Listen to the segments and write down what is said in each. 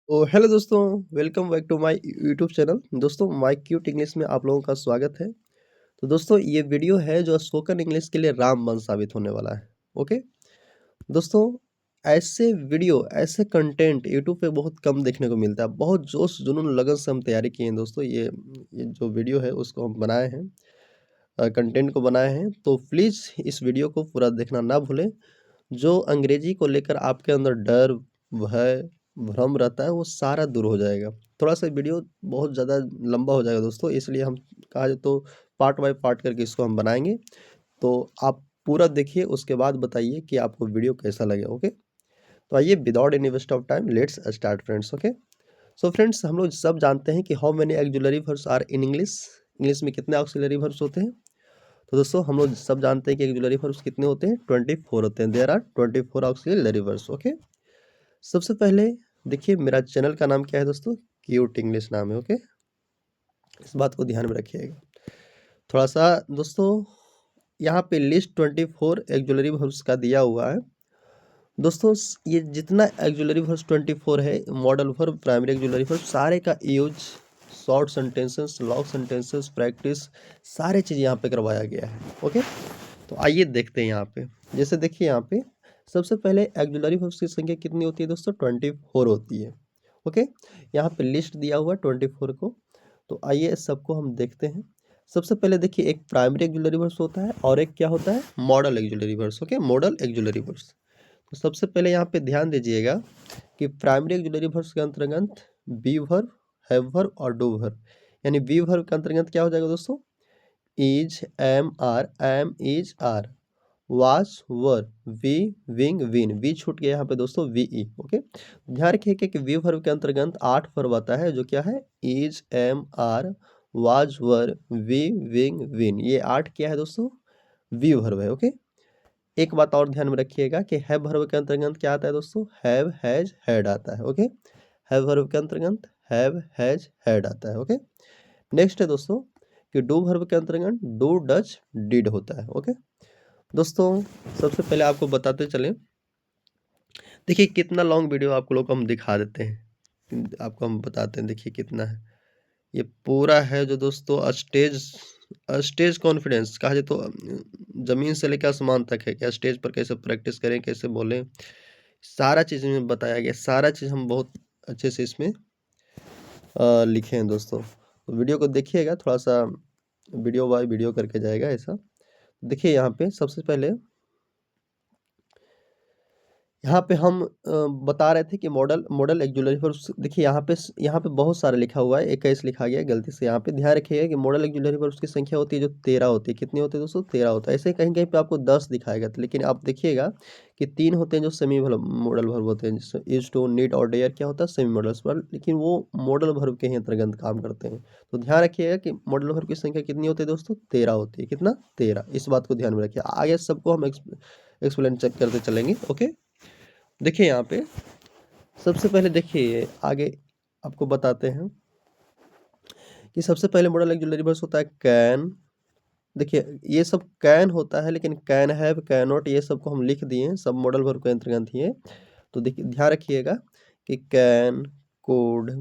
तो हेलो दोस्तों, welcome back to my YouTube channel. दोस्तों, माय क्यूट इंग्लिश में आप लोगों का स्वागत है। तो दोस्तों, ये वीडियो है जो स्पोकन इंग्लिश के लिए रामबाण साबित होने वाला है। ओके दोस्तों, ऐसे वीडियो, ऐसे कंटेंट यूट्यूब पे बहुत कम देखने को मिलता है। बहुत जोश जुनून लगन से हम तैयारी किए हैं दोस्तों। ये जो वीडियो है उसको हम बनाए हैं, कंटेंट को बनाए हैं। तो प्लीज़ इस वीडियो को पूरा देखना ना भूलें। जो अंग्रेजी को लेकर आपके अंदर डर, भय, भ्रम रहता है, वो सारा दूर हो जाएगा। थोड़ा-सा वीडियो बहुत ज़्यादा लंबा हो जाएगा दोस्तों, इसलिए हम कहा जाए तो पार्ट बाय पार्ट करके इसको हम बनाएँगे। तो आप पूरा देखिए, उसके बाद बताइए कि आपको वीडियो कैसा लगा, ओके? तो आइए, without any waste of time let's start friends, okay? So friends, हम लोग सब जानते हैं कि how many auxiliary verbs are in English. English में कितने ऑक्सिलरी वर्ब्स होते हैं? तो दोस्तों, हम लोग सब जानते हैं कि ऑक्सिलरी वर्ब्स कितने होते हैं? 24 होते हैं। There are 24 auxiliary verbs, okay? सबसे पहले देखिए, मेरा चैनल का नाम क्या है दोस्तों? क्यूट इंग्लिश नाम है, ओके? इस बात को ध्यान में रखिएगा। थोड़ा सा दोस्तों, यहाँ पे लिस्ट 24 ऑक्सिलरी वर्ब्स का दिया हुआ है। दोस्तों, ये जितना ऑक्सिलरी वर्ब्स 24 है, modal verb, primary auxiliary verb, सारे का use short sentences, long sentences, practice, सारे चीज़ यहाँ पे करवाया गया है, ओके? तो आइए देखते हैं यहाँ पे। जैसे देखिए, यहाँ पे सबसे पहले ऑक्सिलरी वर्ब्स की संख्या कितनी होती है दोस्तों? 24 होती है, ओके? यहाँ पे लिस्ट दिया हुआ है 24 को। तो आइए सबको हम देखते हैं। सबसे पहले देखिए, एक प्राइमरी ऑक्सिलरी वर्ब्स होता है और एक क्या होता है? Model auxiliary verbs, okay? Model auxiliary verbs. तो सबसे पहले यहाँ पे ध्यान दीजिएगा कि प्राइमरी ऑक्सिलरी वर्ब्स के अंतर्गत बी वर्ब, हैव वर्ब और डू वर्ब। यानी बी वर्ब के अंतर्गत क्या हो जाएगा दोस्तों? Is, am, are, am, is, are, was, were, be, being, been. Be छूट गया यहाँ पे दोस्तों, वी ई, ओके? ध्यान रखिए कि वी वर्ब के अंतर्गत 8 वर्ब आता है, जो क्या है? Is, am, are, was, were, be, being, been. ये 8 क्या है दोस्तों? वी वर्ब है, ओके? एक बात और ध्यान में रखिएगा कि हैव वर्ब के अंतर्गत क्या आता है दोस्तों? हैव, हैज, हैड आता है, ओके? हैव वर्ब के अंतर्गत हैव, हैज, हैड आता है, ओके? नेक्स्ट है दोस्तों कि डू वर्ब के अंतर्गत डू, डज, डिड होता है, ओके? दोस्तों, सबसे पहले आपको बताते चलें, देखिए कितना लॉन्ग वीडियो आप लोग को हम दिखा देते हैं, आपको हम बताते हैं। देखिए कितना है, ये पूरा है जो दोस्तों स्टेज स्टेज कॉन्फिडेंस कहा जाए तो जमीन से लेकर आसमान तक है। क्या स्टेज पर कैसे प्रैक्टिस करें, कैसे बोलें, सारा चीज़ में बताया गया। सारा चीज़ हम बहुत अच्छे से इसमें लिखे हैं दोस्तों। तो वीडियो को देखिएगा, थोड़ा सा वीडियो बाय वीडियो करके जाएगा ऐसा। देखिए यहाँ पे सबसे पहले यहाँ पे हम बता रहे थे कि मॉडल मॉडल ऑक्सिलरी वर्ब्स। देखिए यहाँ पे बहुत सारा लिखा हुआ है, 21 लिखा गया है गलती से। यहाँ पे ध्यान रखिएगा कि मॉडल ऑक्सिलरी वर्ब्स की संख्या होती है जो 13 होती है। कितनी होती है दोस्तों? 13 होता है। ऐसे कहीं कहीं पे आपको 10 दिखाएगा, तो लेकिन आप देखिएगा कि 3 होते हैं जो सेमी मॉडल वर्ब होते हैं, जैसे इज, टू, नीड और डेयर क्या होता है? सेमी मॉडल्स पर, लेकिन वो मॉडल वर्ब के ही अंतर्गत काम करते हैं। तो ध्यान रखिएगा कि मॉडल वर्ब की संख्या कितनी होती है दोस्तों? 13 होती है। कितना? 13। इस बात को ध्यान में रखिए। आगे सबको हम एक्सप्लेन चेक करते चलेंगे, ओके? देखिए यहाँ पे सबसे पहले देखिए, आगे आपको बताते हैं कि सबसे पहले मॉडल ऑक्सिलरी वर्ब्स होता है कैन। देखिए ये सब कैन होता है, लेकिन कैन हैव, कैन नॉट, ये सब को हम लिख दिए हैं, सब मॉडल वर्ब के अंतर्गत ही है। तो देखिए ध्यान रखिएगा कि कैन, कुड,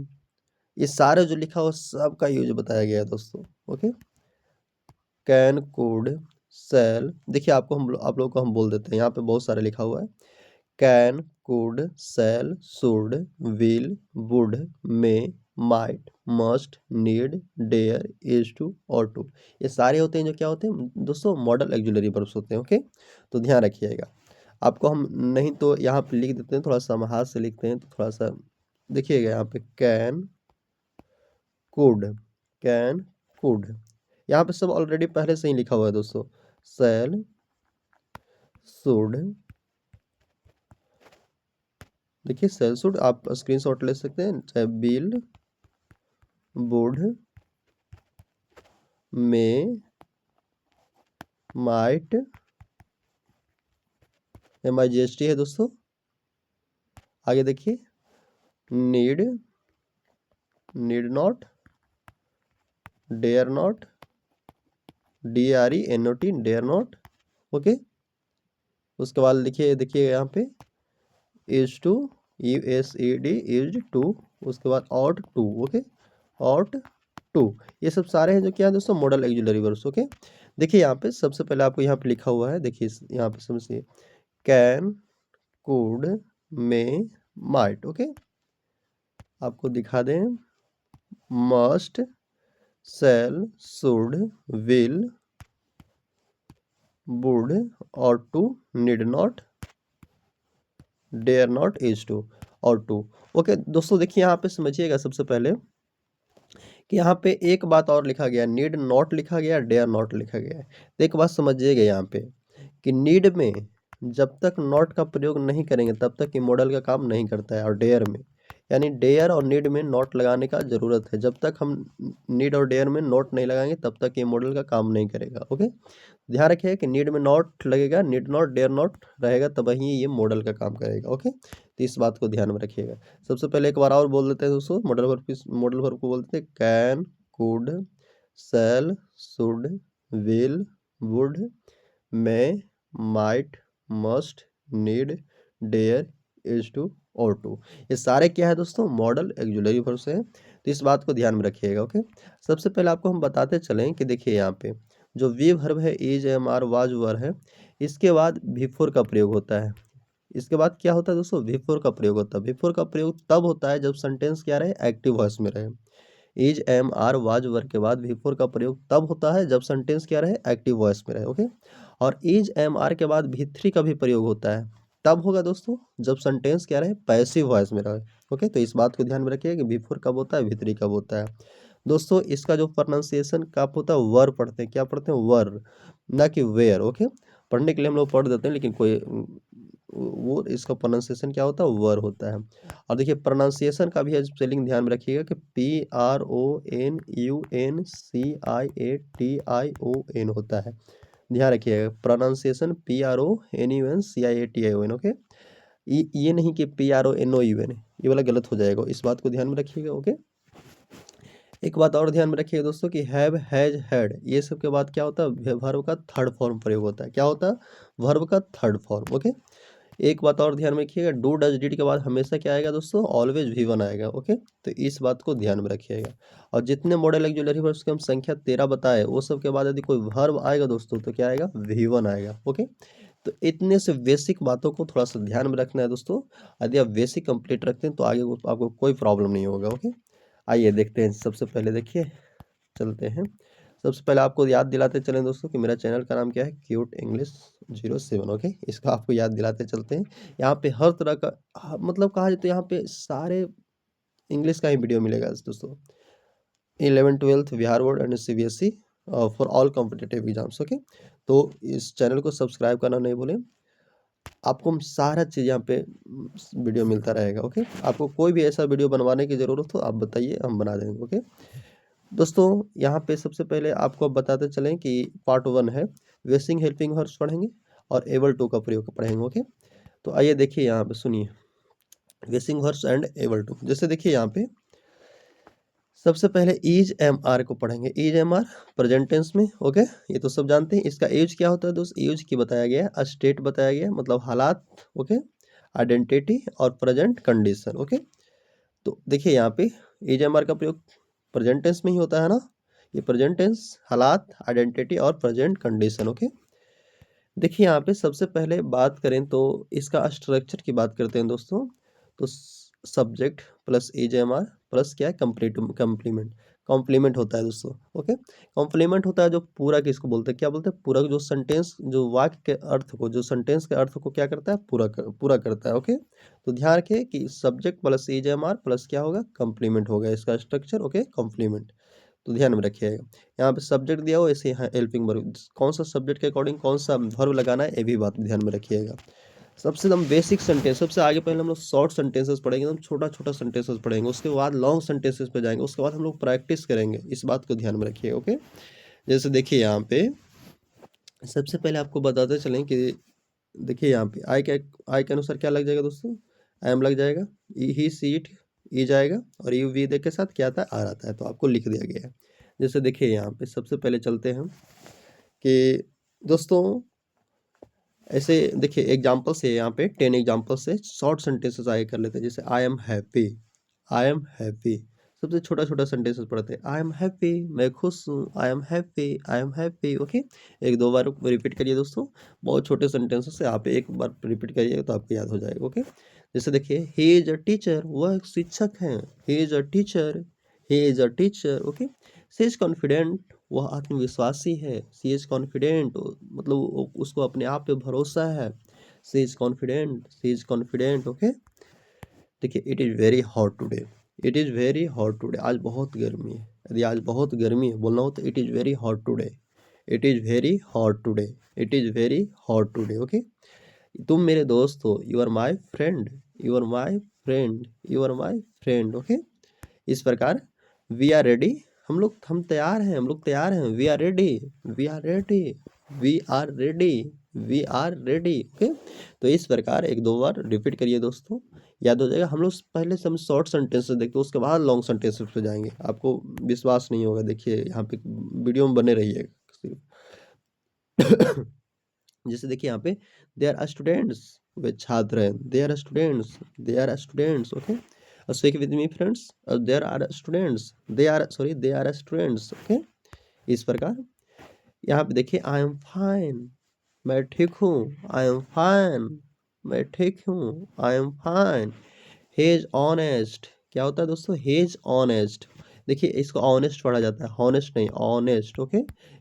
ये सारे जो लिखा हुआ सबका यूज बताया गया है दोस्तों, ओके? Can, could, cell. देखिए आप लोग को हम बोल देते हैं, यहाँ पे बहुत सारे लिखा हुआ है। Can, could, shall, should, will, would, may, might, must, need, dare, is to और टू। ये सारे होते हैं जो क्या होते हैं दोस्तों? मॉडल ऑक्सिलरी वर्ब्स होते हैं, ओके? तो ध्यान रखिएगा। आपको हम नहीं तो यहाँ पे लिख देते हैं, थोड़ा सा हम हाथ से लिखते हैं, तो थोड़ा सा देखिएगा यहाँ पे कैन, कुड, कैन, कुड। यहाँ पे सब ऑलरेडी पहले से ही लिखा हुआ है दोस्तों। शैल, शुड, देखिए सेल शुड आप स्क्रीनशॉट ले सकते हैं, चाहे will, would, may, might, MIGST है दोस्तों। आगे देखिए need, need not, dare not, DRENOT, dare not, okay? उसके बाद देखिए यहाँ पे is to, USED, is to, उसके बाद ought to, okay, ought to, ये सब सारे हैं जो क्या है दोस्तों, मॉडल ऑक्सिलरी वर्ब्स। ओके, देखिए यहाँ पे सबसे पहले आपको यहाँ पे लिखा हुआ है, देखिए यहाँ पे समझिए, can, could, may, might. Okay, आपको दिखा दें, must, shall, should, will, would, ought to, need not, dare not, is to, और टू। ओके दोस्तों, देखिए यहाँ पे समझिएगा सबसे पहले कि यहाँ पे एक बात और लिखा गया, नीड नॉट लिखा गया, डेयर नॉट लिखा गया है। तो एक बात समझिएगा यहाँ पे कि नीड में जब तक नॉट का प्रयोग नहीं करेंगे तब तक ये मॉडल का काम नहीं करता है, और डेयर में, यानी डेयर और नीड में नॉट लगाने का ज़रूरत है। जब तक हम नीड और डेयर में नॉट नहीं लगाएंगे तब तक ये मॉडल का काम नहीं करेगा। ओके, ध्यान रखिए कि नीड में नॉट लगेगा, नीड नॉट, डेयर नॉट रहेगा, तब ही ये मॉडल का काम करेगा। ओके, तो इस बात को ध्यान में रखिएगा। सबसे पहले एक बार और बोल देते हैं दोस्तों, मॉडल वर्ब को बोलते हैं can, could, shall, should, will, would, may, might, must, need, dare, is to, और टू। ये सारे क्या है दोस्तों, मॉडल ऑक्सिलरी वर्ब्स हैं। तो इस बात को ध्यान में रखिएगा। ओके, सबसे पहले आपको हम बताते चलें कि देखिए यहाँ पे जो वी वर्ब है, इज, एम, आर, वाज, वर है, इसके बाद बिफोर का प्रयोग होता है। इसके बाद क्या होता है दोस्तों, बिफोर का प्रयोग होता है। बिफोर का प्रयोग तब होता है जब सेंटेंस क्या रहे, एक्टिव वॉइस में रहे। इज, एम, आर, वाज, वर के बाद बिफोर का प्रयोग तब होता है जब सेंटेंस क्या रहे, एक्टिव वॉइस में रहे। ओके, और इज, एम, आर के बाद भी थ्री का भी प्रयोग होता है, तब होगा दोस्तों जब सेंटेंस क्या रहे, पैसिव वॉइस में रहे। ओके, तो इस बात को ध्यान में रखिए कि बिफोर कब होता है, भी कब होता है। दोस्तों इसका जो प्रोनाउंसिएशन कब होता है, वर पढ़ते हैं, क्या पढ़ते हैं, वर, ना कि वेयर। ओके, पढ़ने के लिए हम लोग पढ़ देते हैं, लेकिन कोई वो इसका प्रोनाउंसिएशन क्या होता है, वर होता है। और देखिए प्रोनाउंसिएशन का भी स्पेलिंग ध्यान में रखिएगा कि PRONUNCIATION होता है। ध्यान रखिएगा, प्रोनाउंसिएशन PRONUNCIATION। ओके, ये नहीं कि PRONOUN, ये वाला गलत हो जाएगा, इस बात को ध्यान में रखिएगा। ओके, एक बात और ध्यान में रखिएगा दोस्तों कि हैव, हैज, हैड, ये सब के बाद क्या होता है, वर्ब का थर्ड फॉर्म प्रयोग होता है। क्या होता है, वर्ब का थर्ड फॉर्म। ओके, एक बात और ध्यान में रखिएगा, डू, डज, डिड के बाद हमेशा क्या आएगा दोस्तों, ऑलवेज V1 आएगा। ओके, तो इस बात को ध्यान में रखिएगा। और जितने मॉडल ऑक्सिलरी वर्ब्स की हम संख्या 13 बताए, वो सब के बाद यदि कोई वर्ब आएगा दोस्तों तो क्या आएगा, V1 आएगा। ओके, तो इतने से बेसिक बातों को थोड़ा सा ध्यान में रखना है दोस्तों। यदि आप बेसिक कंप्लीट रखते हैं तो आगे आपको कोई प्रॉब्लम नहीं होगा। ओके, आइए देखते हैं। सबसे पहले देखिए, चलते हैं। सबसे पहले आपको याद दिलाते चलें दोस्तों कि मेरा चैनल का नाम क्या है, क्यूट इंग्लिश 07। ओके, इसका आपको याद दिलाते चलते हैं। यहाँ पे हर तरह का मतलब कहा जाए तो यहाँ पे सारे इंग्लिश का ही वीडियो मिलेगा दोस्तों। 11th 12th Bihar board and CBSE for all competitive exams. Okay, तो इस चैनल को सब्सक्राइब करना नहीं भूलें। आपको हम सारा चीज़ यहाँ पे वीडियो मिलता रहेगा। ओके, आपको कोई भी ऐसा वीडियो बनवाने की ज़रूरत हो आप बताइए, हम बना देंगे। ओके दोस्तों, यहाँ पे सबसे पहले आपको अब बताते चलें कि पार्ट 1 है, वेसिंग हेल्पिंग वर्ब्स पढ़ेंगे और एबल टू का प्रयोग पढ़ेंगे। ओके, तो आइए देखिए यहाँ पे सुनिए, वेसिंग वर्ब्स एंड एबल टू। जैसे देखिए यहाँ पे सबसे पहले इज, एम, आर को पढ़ेंगे। Is, am, are present tense में। ओके, ये तो सब जानते हैं। इसका यूज क्या होता है दोस्त, यूज की बताया गया है, स्टेट बताया गया है, मतलब हालात। ओके, आइडेंटिटी और प्रेजेंट कंडीशन। ओके, तो देखिए यहाँ पे इज, एम, आर का प्रयोग प्रेजेंट टेंस में ही होता है ना, ये प्रेजेंट टेंस, हालात, आइडेंटिटी और प्रेजेंट कंडीशन। ओके, देखिए यहाँ पे सबसे पहले बात करें तो इसका स्ट्रक्चर की बात करते हैं दोस्तों। तो subject plus is, am, are plus क्या है, कम्प्लीमेंट। कॉम्प्लीमेंट होता है दोस्तों। ओके, कॉम्प्लीमेंट होता है जो पूरा किसको बोलते हैं, क्या बोलते हैं, पूरा, जो सेंटेंस, जो वाक्य के अर्थ को, जो सेंटेंस के अर्थ को क्या करता है, पूरा करता है। ओके, तो ध्यान रखिए कि subject plus is, am, are plus क्या होगा, कम्प्लीमेंट होगा इसका स्ट्रक्चर। ओके, कॉम्प्लीमेंट, तो ध्यान में रखिएगा। यहाँ पे सब्जेक्ट दिया हो, ऐसे यहाँ हेल्पिंग वर्ब, कौन सा सब्जेक्ट के अकॉर्डिंग कौन सा वर्ब लगाना है, ये भी बात ध्यान में रखिएगा। सबसे एकदम बेसिक सेंटेंस, सबसे आगे पहले हम लोग शॉर्ट सेंटेंसेस पढ़ेंगे, एकदम छोटा छोटा सेंटेंसेस पढ़ेंगे, उसके बाद लॉन्ग सेंटेंसेस पे जाएंगे, उसके बाद हम लोग प्रैक्टिस करेंगे। इस बात को ध्यान में रखिए। ओके, जैसे देखिए यहाँ पे सबसे पहले आपको बताते चलें कि देखिए यहाँ पे आई के अनुसार क्या लग जाएगा दोस्तों, आई एम लग जाएगा, ही, सी, इट, ई जाएगा, और यू, वी दे के साथ क्या आता है, आर आता है, तो आपको लिख दिया गया है। जैसे देखिए यहाँ पे सबसे पहले चलते हैं कि दोस्तों ऐसे देखिए एग्जाम्पल से, यहाँ पे 10 एग्जाम्पल से शॉर्ट सेंटेंसेस आगे कर लेते हैं। जैसे I am happy, I am happy. सबसे छोटा छोटा सेंटेंसेस पढ़ते हैं। आई एम हैप्पी, मैं खुश हूँ। I am happy, I am happy. Okay, एक दो बार रिपीट करिए दोस्तों। बहुत छोटे सेंटेंसेस से आप एक बार रिपीट करिएगा तो आपको याद हो जाएगा। ओके, जैसे देखिए, ही इज अ टीचर, वह एक शिक्षक हैं। He is a teacher, he is a teacher. Okay, she is confident, वह आत्मविश्वासी है। सी इज कॉन्फिडेंट, मतलब उसको अपने आप पे भरोसा है। She is confident, she is confident. Okay, देखिए, it is very hot today. It is very hot today, आज बहुत गर्मी है। यदि आज बहुत गर्मी है बोलना हो तो it is very hot today. It is very hot today. It is very hot today. Okay, तुम मेरे दोस्त हो। You are my friend, you are my friend, you are my friend. Okay, इस प्रकार वी आर रेडी, हम तैयार हैं, हम लोग तैयार हैं। We are ready, we are ready, we are ready, we are ready. Okay, तो इस प्रकार एक दो बार रिपीट करिए दोस्तों, याद हो जाएगा। हम लोग पहले से हम शॉर्ट सेंटेंसेस देखते हैं, उसके बाद लॉन्ग सेंटेंसेस पे जाएंगे। आपको विश्वास नहीं होगा, देखिए यहाँ पे वीडियो में बने रहिएगा। जैसे देखिए यहाँ पे, दे आर स्टूडेंट्स, वे छात्र हैं। They are students, they are students. Okay, speak with me friends, there are students, they are sorry they are students. Okay, इस प्रकार यहाँ पे देखिए, आई एम फाइन, मैं ठीक हूँ। आई एम फाइन, मैं ठीक हूँ। I am fine. He is honest, क्या होता है दोस्तों? He is honest. देखिए, इसको ऑनेस्ट पढ़ा जाता है, हॉनेस्ट नहीं, ऑनेस्ट। ओके,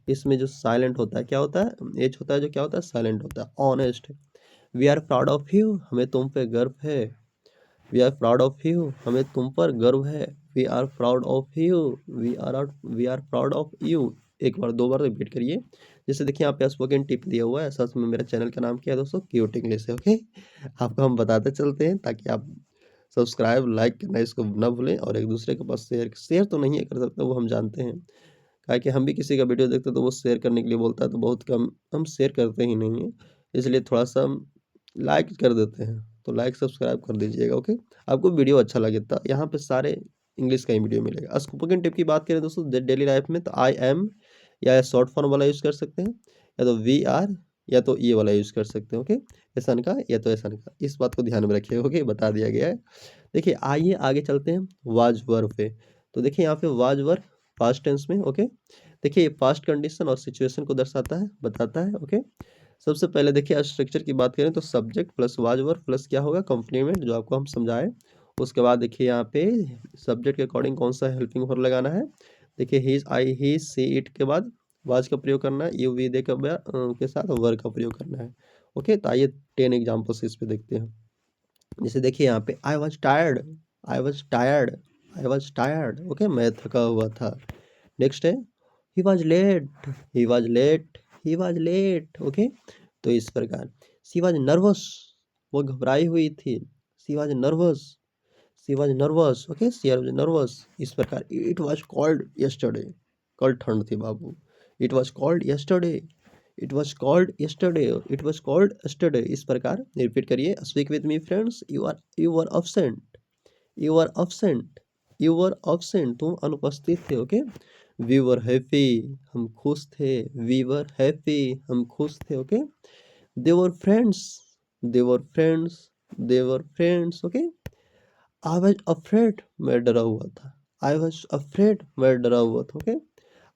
इसमें जो साइलेंट होता है क्या होता है? एच होता है जो क्या होता है? साइलेंट होता है, honest. We are proud of you, हमें तुम पे गर्व है। We are proud of you, हमें तुम पर गर्व है। We are proud of you, we are proud of you. एक बार दो बार रिपीट करिए। जैसे देखिए यहाँ पे स्पोकन टिप दिया हुआ है, सच में मेरे चैनल का नाम क्या है दोस्तों? क्यूट इंग्लिश है। ओके, आपको हम बताते चलते हैं ताकि आप सब्सक्राइब लाइक करना इसको ना भूलें, और एक दूसरे के पास शेयर शेयर तो नहीं है कर सकते, वो हम जानते हैं। काहे कि हम भी किसी का वीडियो देखते हैं तो वो शेयर करने के लिए बोलता है तो बहुत कम हम शेयर करते ही नहीं हैं। इसलिए थोड़ा सा हम लाइक कर देते हैं, तो लाइक सब्सक्राइब कर दीजिएगा। ओके, आपको वीडियो अच्छा लगे तो यहाँ पे सारे इंग्लिश का ही वीडियो मिलेगा। स्पोकन टिप की बात करें दोस्तों डेली लाइफ में, तो आई एम या शॉर्ट फॉर्म वाला यूज़ कर सकते हैं, या तो वी आर, या तो ये वाला यूज़ कर सकते हैं। ओके, ऐसा का या तो ऐसा का, इस बात को ध्यान में रखिएगा। ओके, बता दिया गया है। देखिए, आइए आगे चलते हैं वाज वर्ब पे। तो देखिए यहाँ पे वाज वर्ब पास्ट टेंस में। ओके, देखिए पास्ट कंडीशन और सिचुएशन को दर्शाता है, बताता है। ओके, सबसे पहले देखिए स्ट्रक्चर की बात करें तो subject plus was verb plus क्या होगा? कंप्लीमेंट, जो आपको हम समझाए। उसके बाद देखिए यहाँ पे सब्जेक्ट के अकॉर्डिंग कौन सा हेल्पिंग वर्ब लगाना है। देखिए ही, आई, ही, सी, इट के बाद वाज का प्रयोग करना है। यू, वी, दे के साथ वर्ब का प्रयोग करना है। ओके, तो आइए 10 एग्जाम्पल्स इस पे देखते हैं। जैसे देखिए यहाँ पे, I was tired, I was tired, I was tired. Okay, मैं थका हुआ था। नेक्स्ट है, he was late, he was late, he was late. Okay, तो इस प्रकार सी वॉज नर्वस, वो घबराई हुई थी। She was nervous, she was nervous. Okay, she was nervous. इस प्रकार इट वॉज कॉल्ड यस्टरडे, कल ठंड थी बाबू। It was cold yesterday, it was cold yesterday, it was cold yesterday. इस प्रकार रिपीट करिए। Speak with me friends, you are absent, you are absent, you are absent, तुम अनुपस्थित थे। ओके, वी वर हैप्पी, हम खुश थे। वी वर हैप्पी, हम खुश थे। Okay, they were friends, they were friends, they were friends. Okay, I was afraid, मैं डरा हुआ था। आई वॉज अफ्रेड, मैं डरा हुआ था। Okay,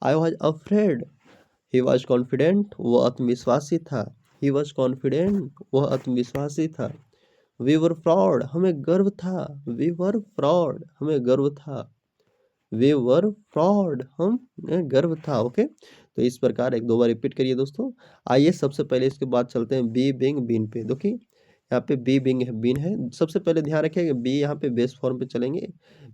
I was afraid. He was confident, वो आत्मविश्वासी था। ही वॉज कॉन्फिडेंट, वह आत्मविश्वासी था। वी वर प्राउड, हमें गर्व था। वी वर प्राउड, हमें गर्व था। वे वर प्राउड, हम गर्व था। ओके, तो इस प्रकार एक दो बार रिपीट करिए दोस्तों। आइए सबसे पहले इसके बाद चलते हैं बी बिंग बीन पे। देखिए यहाँ पे बी बिंग है, बीन है। सबसे पहले ध्यान रखिएगा बी यहाँ पे बेस फॉर्म पे चलेंगे।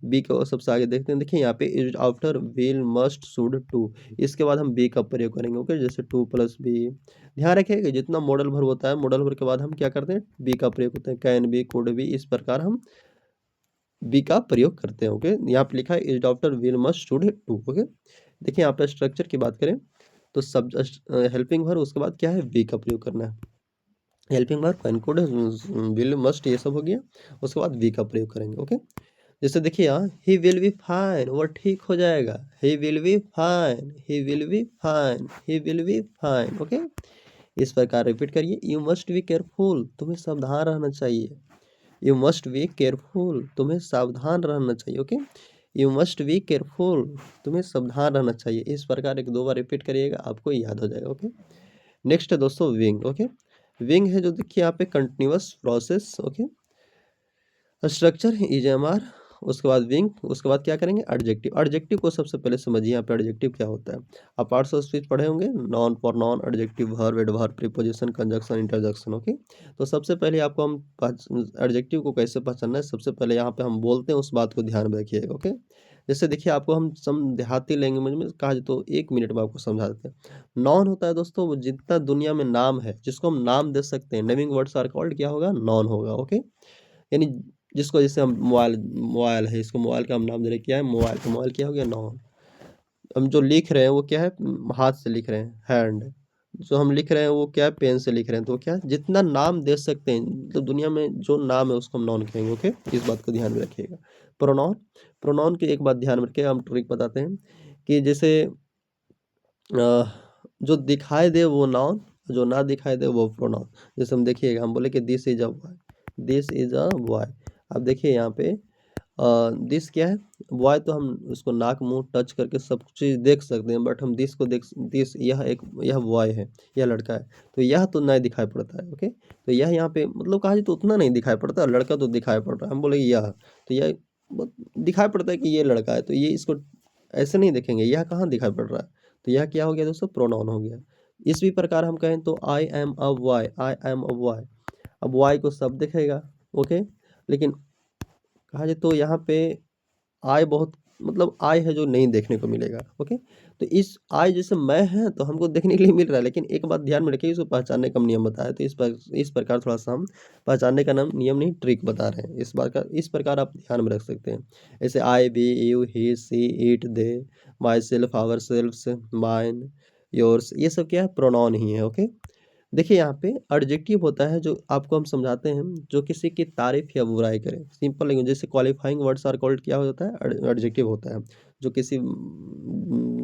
बी को सबसे आगे देखते हैं। देखिए यहाँ पे is after will must should to, इसके बाद हम बी का प्रयोग करेंगे। ओके, जैसे टू प्लस बी। ध्यान रखिएगा जितना मॉडल वर्ब होता है, मॉडल वर्ब के बाद हम क्या करते हैं? बी का प्रयोग करते हैं। कैन बी, कुड बी, इस प्रकार हम बी का प्रयोग करते हैं। ओके, यहाँ पे लिखा है is doctor will must should to. Okay, देखिए यहाँ पे स्ट्रक्चर की बात करें तो सब हेल्पिंग वर्ब, उसके बाद क्या है? बी का प्रयोग करना है। Helping verb can, could, will, must, ये सब हो गया। उसके बाद बी का प्रयोग करेंगे। ओके, जैसे देखिए यहाँ, ही विल बी फाइन, वो ठीक हो जाएगा। He will be fine, he will be fine, he will be fine. Okay, इस प्रकार रिपीट करिए। यू मस्ट बी केयरफुल, तुम्हें सावधान रहना चाहिए। यू मस्ट बी केयरफुल, तुम्हें सावधान रहना चाहिए। Okay, you must be careful, तुम्हें सावधान रहना चाहिए। इस प्रकार एक दो बार रिपीट करिएगा, आपको याद हो जाएगा। ओके, नेक्स्ट है दोस्तों विंग। ओके, विंग है जो देखिए यहाँ पे कंटिन्यूअस प्रोसेस। ओके, स्ट्रक्चर ईजेएमआर, उसके बाद विंग, उसके बाद क्या करेंगे एडजेक्टिव। एडजेक्टिव को सबसे पहले समझिए यहाँ पे एडजेक्टिव क्या होता है। आप पार्ट्स ऑफ स्पीच पढ़े होंगे, non, pronoun, adjective, verb, adverb, preposition, conjunction, interjection. Okay, तो सबसे पहले आपको हम एडजेक्टिव को कैसे पहचानना है, सबसे पहले यहाँ पे हम बोलते हैं उस बात को ध्यान में रखिएगा। ओके, जैसे देखिए आपको हम सम देहाती लैंग्वेज में कहा जाए तो 1 मिनट में आपको समझा देते हैं। नॉन होता है दोस्तों वो जितना दुनिया में नाम है जिसको हम नाम दे सकते हैं, नेमिंग वर्ड्स आर कॉल्ड, क्या होगा नॉन होगा। ओके, यानी जिसको जैसे हम मोबाइल, मोबाइल है, इसको मोबाइल का हम नाम दे रहे हैं, क्या है मोबाइल, तो मोबाइल क्या हो गया नॉन। हम जो लिख रहे हैं वो क्या है, हाथ से लिख रहे हैं, हैंड। जो हम लिख रहे हैं वो क्या है, पेन से लिख रहे हैं, तो क्या है जितना नाम दे सकते हैं तो दुनिया में जो नाम है उसको हम नॉन कहेंगे। ओके, इस बात को ध्यान में रखिएगा। प्रोनाउन, प्रोनाउन की एक बात ध्यान में रखिएगा, हम ट्रिक बताते हैं कि जैसे जो दिखाई दे वो नाउन, जो ना दिखाई दे वो प्रोनाउन। जैसे हम देखिएगा, हम बोले कि this is a boy, this is a boy. अब देखिए यहाँ पे दिस क्या है, बॉय तो हम उसको नाक मुंह टच करके सब चीज़ देख सकते हैं, बट हम दिस को देख, दिस यह एक, यह बॉय है, यह लड़का है, तो यह तो नहीं दिखाई पड़ता है। ओके, तो यह यहाँ पे मतलब कहा जाए तो उतना नहीं दिखाई पड़ता, लड़का तो दिखाई पड़ रहा है, हम बोले यह, तो यह दिखाई पड़ता है कि ये लड़का है, तो ये इसको ऐसे नहीं देखेंगे, यह कहाँ दिखाई पड़ रहा है, तो यह क्या हो गया दोस्तों प्रोनाउन हो गया। इस भी प्रकार हम कहें तो I am a boy, I am a boy, अब वाई को सब दिखेगा। ओके, लेकिन कहा जाए तो यहाँ पे आई बहुत मतलब आई है जो नहीं देखने को मिलेगा। ओके, तो इस आई जैसे मैं है तो हमको देखने के लिए मिल रहा है, लेकिन एक बात ध्यान में रखिए, इसको पहचानने का हम नियम बताया, तो इस प्रकार थोड़ा सा हम पहचानने का नाम नियम नहीं ट्रिक बता रहे हैं, इस बात का इस प्रकार आप ध्यान में रख सकते हैं। जैसे I, we, you, he, she, it, they, myself, ourselves, mine, yours, ये सब क्या है प्रोनाउन ही है। ओके, देखिए यहाँ पे एडजेक्टिव होता है जो आपको हम समझाते हैं, जो किसी की तारीफ या बुराई करे, सिंपल लैंग्वेज, जैसे क्वालिफाइंग वर्ड्स आर कॉल्ड, क्या होता है एडजेक्टिव होता है, जो किसी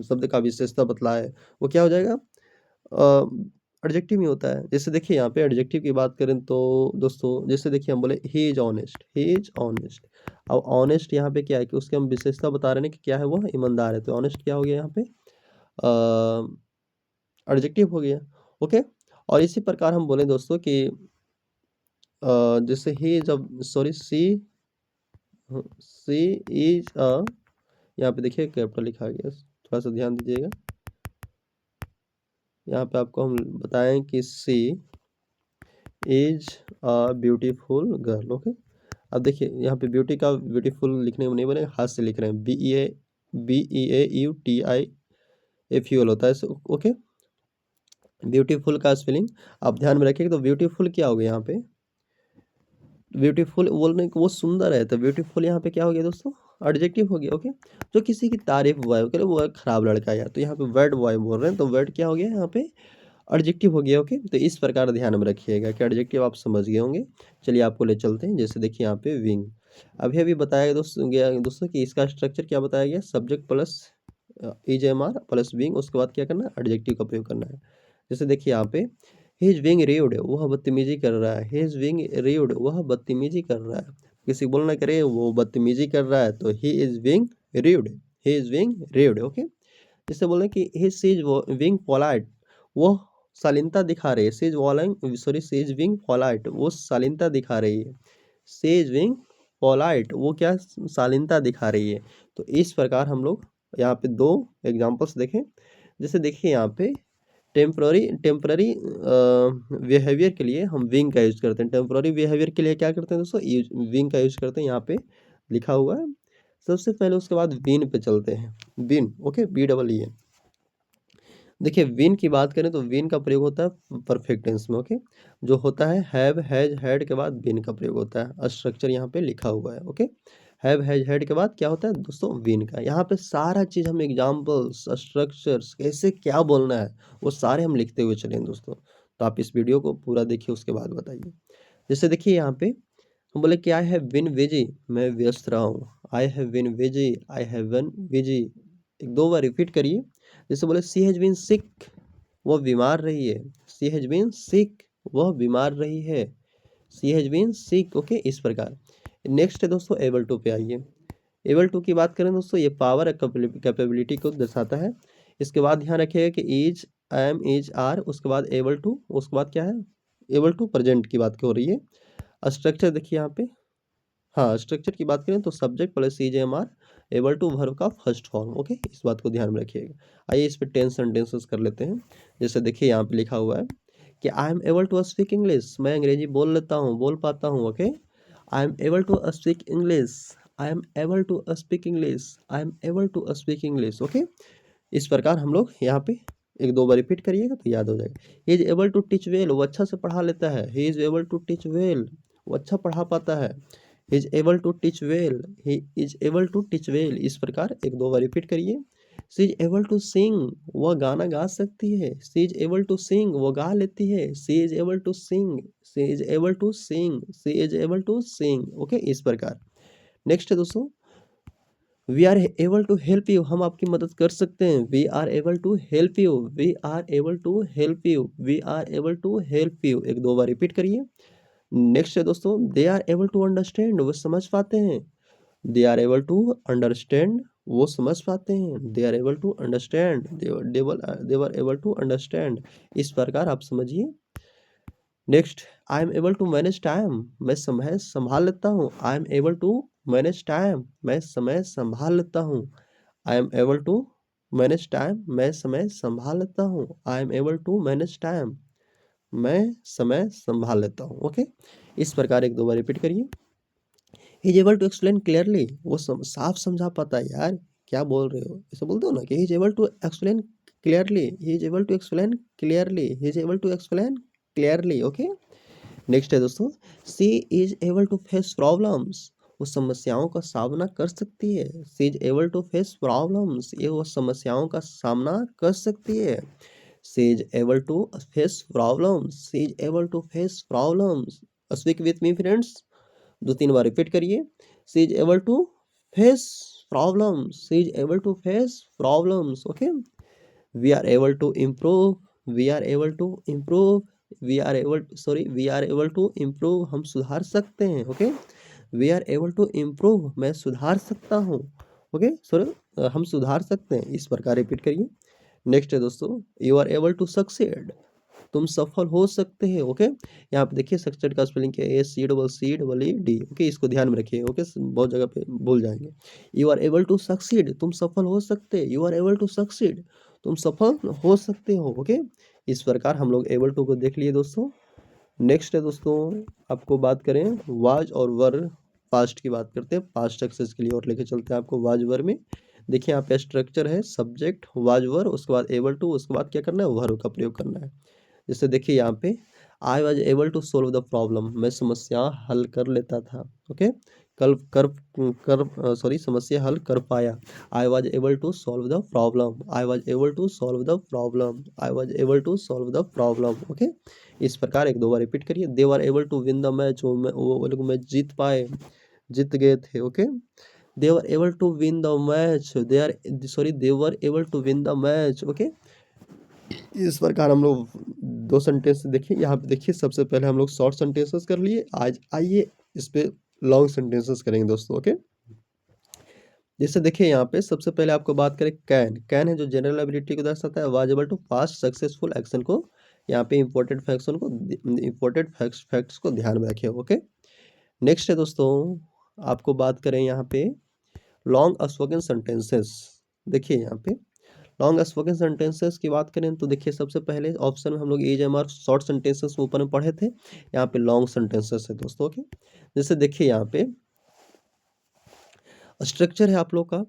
शब्द का विशेषता बतलाए, वो क्या हो जाएगा एडजेक्टिव ही होता है। जैसे देखिए यहाँ पे एडजेक्टिव की बात करें तो दोस्तों, जैसे देखिए हम बोले he is honest, he is honest. अब ऑनेस्ट यहाँ पे क्या है कि उसके हम विशेषता बता रहे हैं कि क्या है वो ईमानदार है, तो ऑनेस्ट क्या हो गया यहाँ पे एडजेक्टिव हो गया। ओके, और इसी प्रकार हम बोले दोस्तों कि जैसे ही जब सॉरी सी इज अ, यहाँ पे देखिए कैपिटल लिखा गया, थोड़ा सा ध्यान दीजिएगा। यहाँ पे आपको हम बताएं कि she is a beautiful girl. Okay, अब देखिए यहाँ पे ब्यूटी का ब्यूटीफुल लिखने में नहीं बनेगा, हाथ से लिख रहे हैं, BEAUTIFUL होता है। ओके, ब्यूटीफुल का स्पेलिंग आप ध्यान में रखिएगा। तो ब्यूटीफुल क्या हो गया यहाँ पे, ब्यूटीफुल बोलने को वो सुंदर है, तो ब्यूटीफुल यहाँ पे क्या हो गया दोस्तों एडजेक्टिव हो गया। ओके, जो किसी की तारीफ बॉय करे वो खराब लड़का है यार, तो यहाँ पे वर्ड बॉय बोल रहे हैं, तो वर्ड क्या हो गया यहाँ पे एडजेक्टिव हो गया। ओके, तो इस प्रकार ध्यान में रखिएगा कि एडजेक्टिव आप समझ गए होंगे। चलिए आपको ले चलते हैं, जैसे देखिए यहाँ पे विंग, अभी अभी बताया दोस्तों कि इसका स्ट्रक्चर क्या बताया गया, subject plus EJMR plus wing, उसके बाद क्या करना है एडजेक्टिव का प्रयोग करना है। जैसे देखिए यहाँ पे ही इज बिंग र्यूड, वह बदतमीजी कर रहा है, ही इज बिंग र्यूड, वह बदतमीजी कर रहा है। किसी को बोलना करे वो बदतमीजी कर रहा है, तो he is being rude, he is being rude. Okay, जैसे बोले कि ही इज बिंग पोलाइट, वो शालीनता दिखा रही है, she is walling sorry she is being polite, वो शालीनता दिखा रही है, सी इज बिंग पोलाइट, वो क्या शालीनता दिखा रही है। तो इस प्रकार हम लोग यहाँ पे दो एग्जांपल्स देखें। जैसे देखिए यहाँ पे टेम्पररी बिहेवियर के लिए हम विंग का यूज करते हैं, टेम्पररी बिहेवियर के लिए क्या करते हैं दोस्तों विंग का यूज करते हैं, यहाँ पे लिखा हुआ है सबसे पहले। उसके बाद विन पे चलते हैं, विन। Okay, BEE। देखिए विन की बात करें तो विन का प्रयोग होता है परफेक्ट टेंस में। ओके, जो होता है हैव, हैज, हैड के बाद विन का प्रयोग होता है, स्ट्रक्चर यहाँ पे लिखा हुआ है। ओके, हैव, हैज, हैड के बाद क्या होता है दोस्तों विन का। यहाँ पे सारा चीज हम एग्जांपल्स, स्ट्रक्चर्स, कैसे क्या बोलना है वो सारे हम लिखते हुए चलें दोस्तों। तो आप इस वीडियो को पूरा देखिए, उसके बाद बताइए। जैसे देखिए यहाँ पे हम बोले कि आई हैव बीन बिजी, मैं व्यस्त रहा हूँ, I have been busy, I have been busy, एक दो बार रिपीट करिए। जैसे बोले सी हैज बीन सिक, वह बीमार रही है, सी हैज बीन सिक, वह बीमार रही है। She has been sick, okay, इस प्रकार। नेक्स्ट है दोस्तों एबल टू पे आइए। एबल टू की बात करें दोस्तों, ये पावर या कैपेबिलिटी को दर्शाता है। इसके बाद ध्यान रखिएगा कि इज, एम, इज, आर, उसके बाद एबल टू, उसके बाद क्या है, एबल टू प्रेजेंट की बात हो रही है। स्ट्रक्चर देखिए यहाँ पे, हाँ स्ट्रक्चर की बात करें तो सब्जेक्ट प्लस सी जे am are, able to verb का फर्स्ट फॉर्म, ओके, इस बात को ध्यान में रखिएगा। आइए इस पे 10 सेंटेंसेस कर लेते हैं। जैसे देखिए यहाँ पे लिखा हुआ है कि I am able to speak English, मैं अंग्रेजी बोल लेता हूँ, बोल पाता हूँ, okay. I am able to speak English, I am able to speak English, I am able to speak English, okay. इस प्रकार हम लोग यहाँ पे एक दो बार रिपीट करिएगा तो याद हो जाएगा। He is able to teach well, वो अच्छा से पढ़ा लेता है। He is able to teach well, वो अच्छा पढ़ा पाता है। He is able to teach well, he is able to teach well, इस प्रकार एक दो बार रिपीट करिए। She is able to sing, वह गाना गा सकती है। She is able to sing, वो गा लेती है। She is able to sing, she is able to sing, she is able to sing, okay, इस प्रकार। नेक्स्ट है दोस्तों, we are able to help you, हम आपकी मदद कर सकते हैं। We are able to help you, we are able to help you, we are able to help you, एक दो बार रिपीट करिए। नेक्स्ट है दोस्तों, they are able to understand, वो समझ पाते हैं। They are able to understand, वो समझ पाते हैं। They are able to understand, they were able to understand, इस प्रकार आप समझिए। Next, I am able to manage time, मैं समय संभाल लेता हूँ। I am able to manage time, मैं समय संभाल लेता हूँ। I am able to manage time, मैं समय संभाल लेता हूँ। I am able to manage time, मैं समय संभाल लेता हूँ, ओके। इस प्रकार एक दो बार रिपीट करिए। He is able to explain clearly, वो साफ समझा पाता है। यार क्या बोल रहे हो, ऐसे बोलते हो ना कि he is able to explain clearly, he is able to explain clearly, he is able to explain clearly, okay. Next है दोस्तों, she is able to face problems, वो समस्याओं का सामना कर सकती है। She is able to face problems, ये वो समस्याओं का सामना कर सकती है। She is able to face problems, she is able to face problems. Speak with me friends, दो तीन बार रिपीट करिए। She is able to face problems, she is able to face problems, okay. We are able to improve, we are able to improve, we are able to improve, हम सुधार सकते हैं, okay. We are able to improve, मैं सुधार सकता हूँ, okay, sorry, हम सुधार सकते हैं, इस प्रकार रिपीट करिए। नेक्स्ट है दोस्तों, you are able to succeed, तुम सफल हो सकते हैं, ओके। यहाँ पे देखिए सक्सेड का स्पेलिंग क्या है, SCCED, ओके, इसको ध्यान में रखिए, ओके, बहुत जगह पे भूल जाएंगे। You are able to succeed, तुम सफल हो सकते, you are able to succeed, तुम सफल हो सकते हो, ओके। इस प्रकार हम लोग एबल टू को देख लिए दोस्तों। नेक्स्ट है दोस्तों, आपको बात करें वाज और वर, पास्ट की बात करते हैं, पास्ट सक्सेस के लिए और लेके चलते हैं आपको वाज वर में। देखिए यहाँ पे स्ट्रक्चर है सब्जेक्ट वाज वर, उसके बाद एबल टू, उसके बाद क्या करना है, वर्ब का प्रयोग करना है। जैसे देखिए यहाँ पे, I was able to solve the problem, मैं समस्या हल कर लेता था, ओके, कल कर कर सॉरी समस्या हल कर पाया। I was able to solve the problem, I was able to solve the problem, I was able to solve the problem, okay. इस प्रकार एक दो बार रिपीट करिए। They were able to win the match, वो लोग मैच जीत पाए, जीत गए थे, okay. They were able to win the match, they were able to win the match, okay. इस प्रकार हम लोग दो सेंटेंस देखिए, यहाँ पे देखिए सबसे पहले हम लोग शॉर्ट सेंटेंसेस कर लिए। आज आइए इस पे लॉन्ग सेंटेंसेस करेंगे दोस्तों, ओके। जैसे देखिए यहाँ पे सबसे पहले आपको बात करें कैन, कैन है जो जनरल एबिलिटी को दर्शाता है। Was able to fast successful action को, यहाँ पे इंपॉर्टेंट फैक्ट्स को ध्यान में रखिए, ओके। नेक्स्ट है दोस्तों, आपको बात करें यहाँ पे लॉन्ग स्पोकन सेंटेंसेस। देखिए यहाँ पे लॉन्ग स्पोकन सेंटेंसेस की बात करें तो देखिए सबसे पहले ऑप्शन में हम लोग AMR शॉर्ट सेंटेंसेस ऊपर में पढ़े थे, यहाँ पे लॉन्ग सेंटेंसेस है दोस्तों, ओके। जैसे देखिए यहाँ पे स्ट्रक्चर है आप लोग का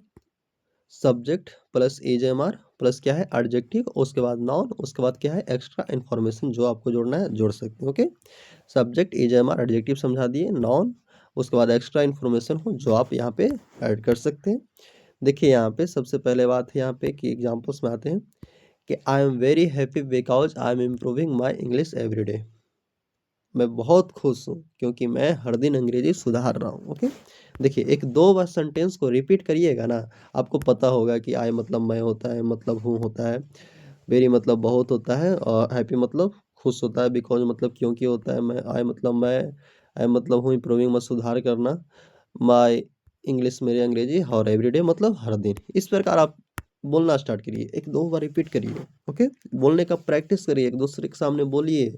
सब्जेक्ट प्लस AMR प्लस क्या है एडजेक्टिव, उसके बाद नाउन, उसके बाद क्या है एक्स्ट्रा इन्फॉर्मेशन, जो आपको जोड़ना है जोड़ सकते हैं, ओके। सब्जेक्ट AMR एडजेक्टिव समझा दिए, नाउन, उसके बाद एक्स्ट्रा इन्फॉर्मेशन हो जो आप यहाँ पे ऐड कर सकते हैं। देखिए यहाँ पे सबसे पहले बात है यहाँ पे कि एग्जाम्पल्स में आते हैं कि I am very happy because I am improving my English every day, मैं बहुत खुश हूँ क्योंकि मैं हर दिन अंग्रेजी सुधार रहा हूँ, ओके। देखिए एक दो बार सेंटेंस को रिपीट करिएगा ना, आपको पता होगा कि आई मतलब मैं होता है, मतलब हूँ होता है, वेरी मतलब बहुत होता है, और हैप्पी मतलब खुश होता है, बिकॉज़ मतलब क्योंकि होता है, आई मतलब हूँ इम्प्रूविंग, मैं सुधार करना, माय इंग्लिश मेरी अंग्रेजी, और एवरीडे मतलब हर दिन। इस प्रकार आप बोलना स्टार्ट करिए, 1-2 बार रिपीट करिए, ओके? बोलने का प्रैक्टिस करिए, एक-दूसरे के सामने बोलिए,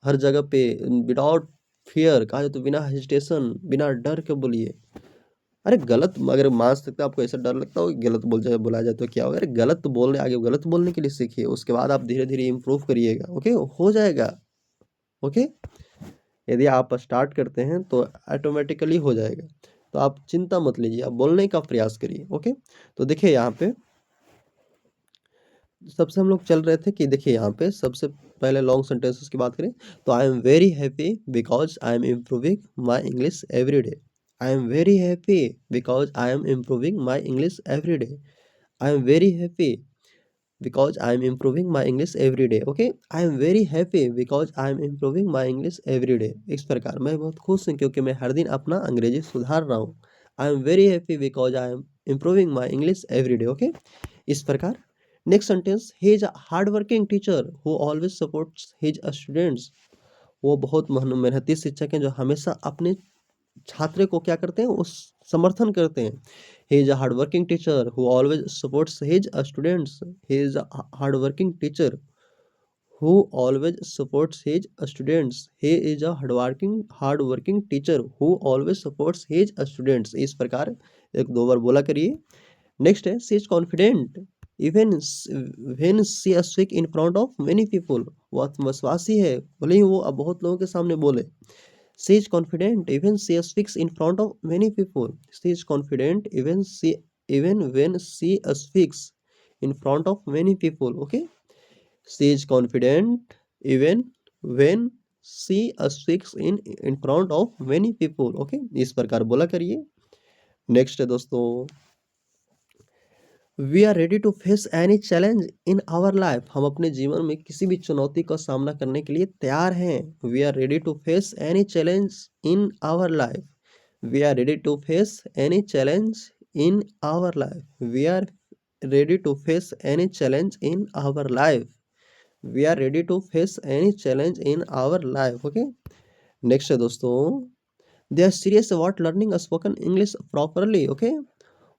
हर जगह पे विदाउट फ़ियर, कहा जाए तो बिना हेजिटेशन, बिना डर के बोलिए। अरे गलत अगर मान सकते हैं, आपको ऐसा डर लगता हो कि गलत बोला जाए तो क्या होगा? अरे गलत बोलने, आगे गलत बोलने के लिए सीखिए, उसके बाद आप धीरे-धीरे इम्प्रूव करिएगा, ओके? हो जाएगा, ओके? यदि आप स्टार्ट करते हैं तो ऑटोमेटिकली हो जाएगा। तो आप चिंता मत लीजिए, आप बोलने का प्रयास करिए, ओके? तो देखिए यहाँ पे सबसे हम लोग चल रहे थे कि देखिए यहाँ पे सबसे पहले लॉन्ग सेंटेंसेस की बात करें तो I am very happy because I am improving my English every day. I am very happy because I am improving my English every day. I am very happy because I am improving my English every day. Okay, I am very happy because I am improving my English every day. इस प्रकार मैं बहुत खुश हूँ क्योंकि मैं हर दिन अपना अंग्रेजी सुधार रहा हूँ. I am very happy because I am improving my English every day. Okay, इस प्रकार. Next sentence, he is a hardworking teacher who always supports his students. वो बहुत मेहनती शिक्षक हैं जो हमेशा अपने छात्र को क्या करते हैं, उस समर्थन करते हैं. He is a hard working teacher who always supports his students. He is a hard working teacher who always supports his students. He is a hard working teacher who always supports his students. इस प्रकार 1-2 बार बोला करिए. Next है she is confident even when she speak in front of many people. वो आत्मविश्वासी है भले ही वो अब बहुत लोगों के सामने बोले. She is confident even she speaks in front of many people. She is confident even when she speaks in front of many people. Okay. She is confident even when she speaks in front of many people. Okay. इस प्रकार बोला करिए. Next है दोस्तों, we are ready to face any challenge in our life. हम अपने जीवन में किसी भी चुनौती का सामना करने के लिए तैयार हैं. We are ready to face any challenge in our life. We are ready to face any challenge in our life. We are ready to face any challenge in our life. We are ready to face any challenge in our life. Okay. Next है दोस्तों, they are serious about learning spoken English properly. Okay.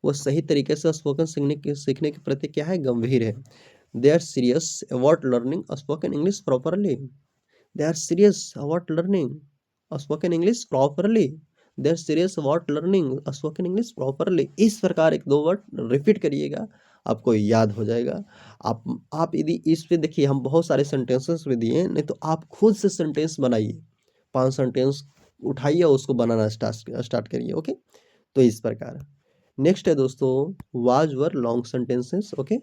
वो सही तरीके से spoken सीखने के प्रति क्या है, गंभीर है. They are serious about learning spoken English properly. They are serious about learning spoken English properly. They are serious about learning spoken English properly. इस प्रकार 1-2 वर्ड रिपीट करिएगा, आपको याद हो जाएगा. आप यदि इस पे देखिए, हम बहुत सारे सेंटेंसेस भी दिए हैं, नहीं तो आप खुद से सेंटेंस बनाइए. 5 सेंटेंस उठाइए, उसको बनाना स्टार्ट करिए. ओके. तो इस प्रकार. नेक्स्ट है दोस्तों, was were long sentences. Okay.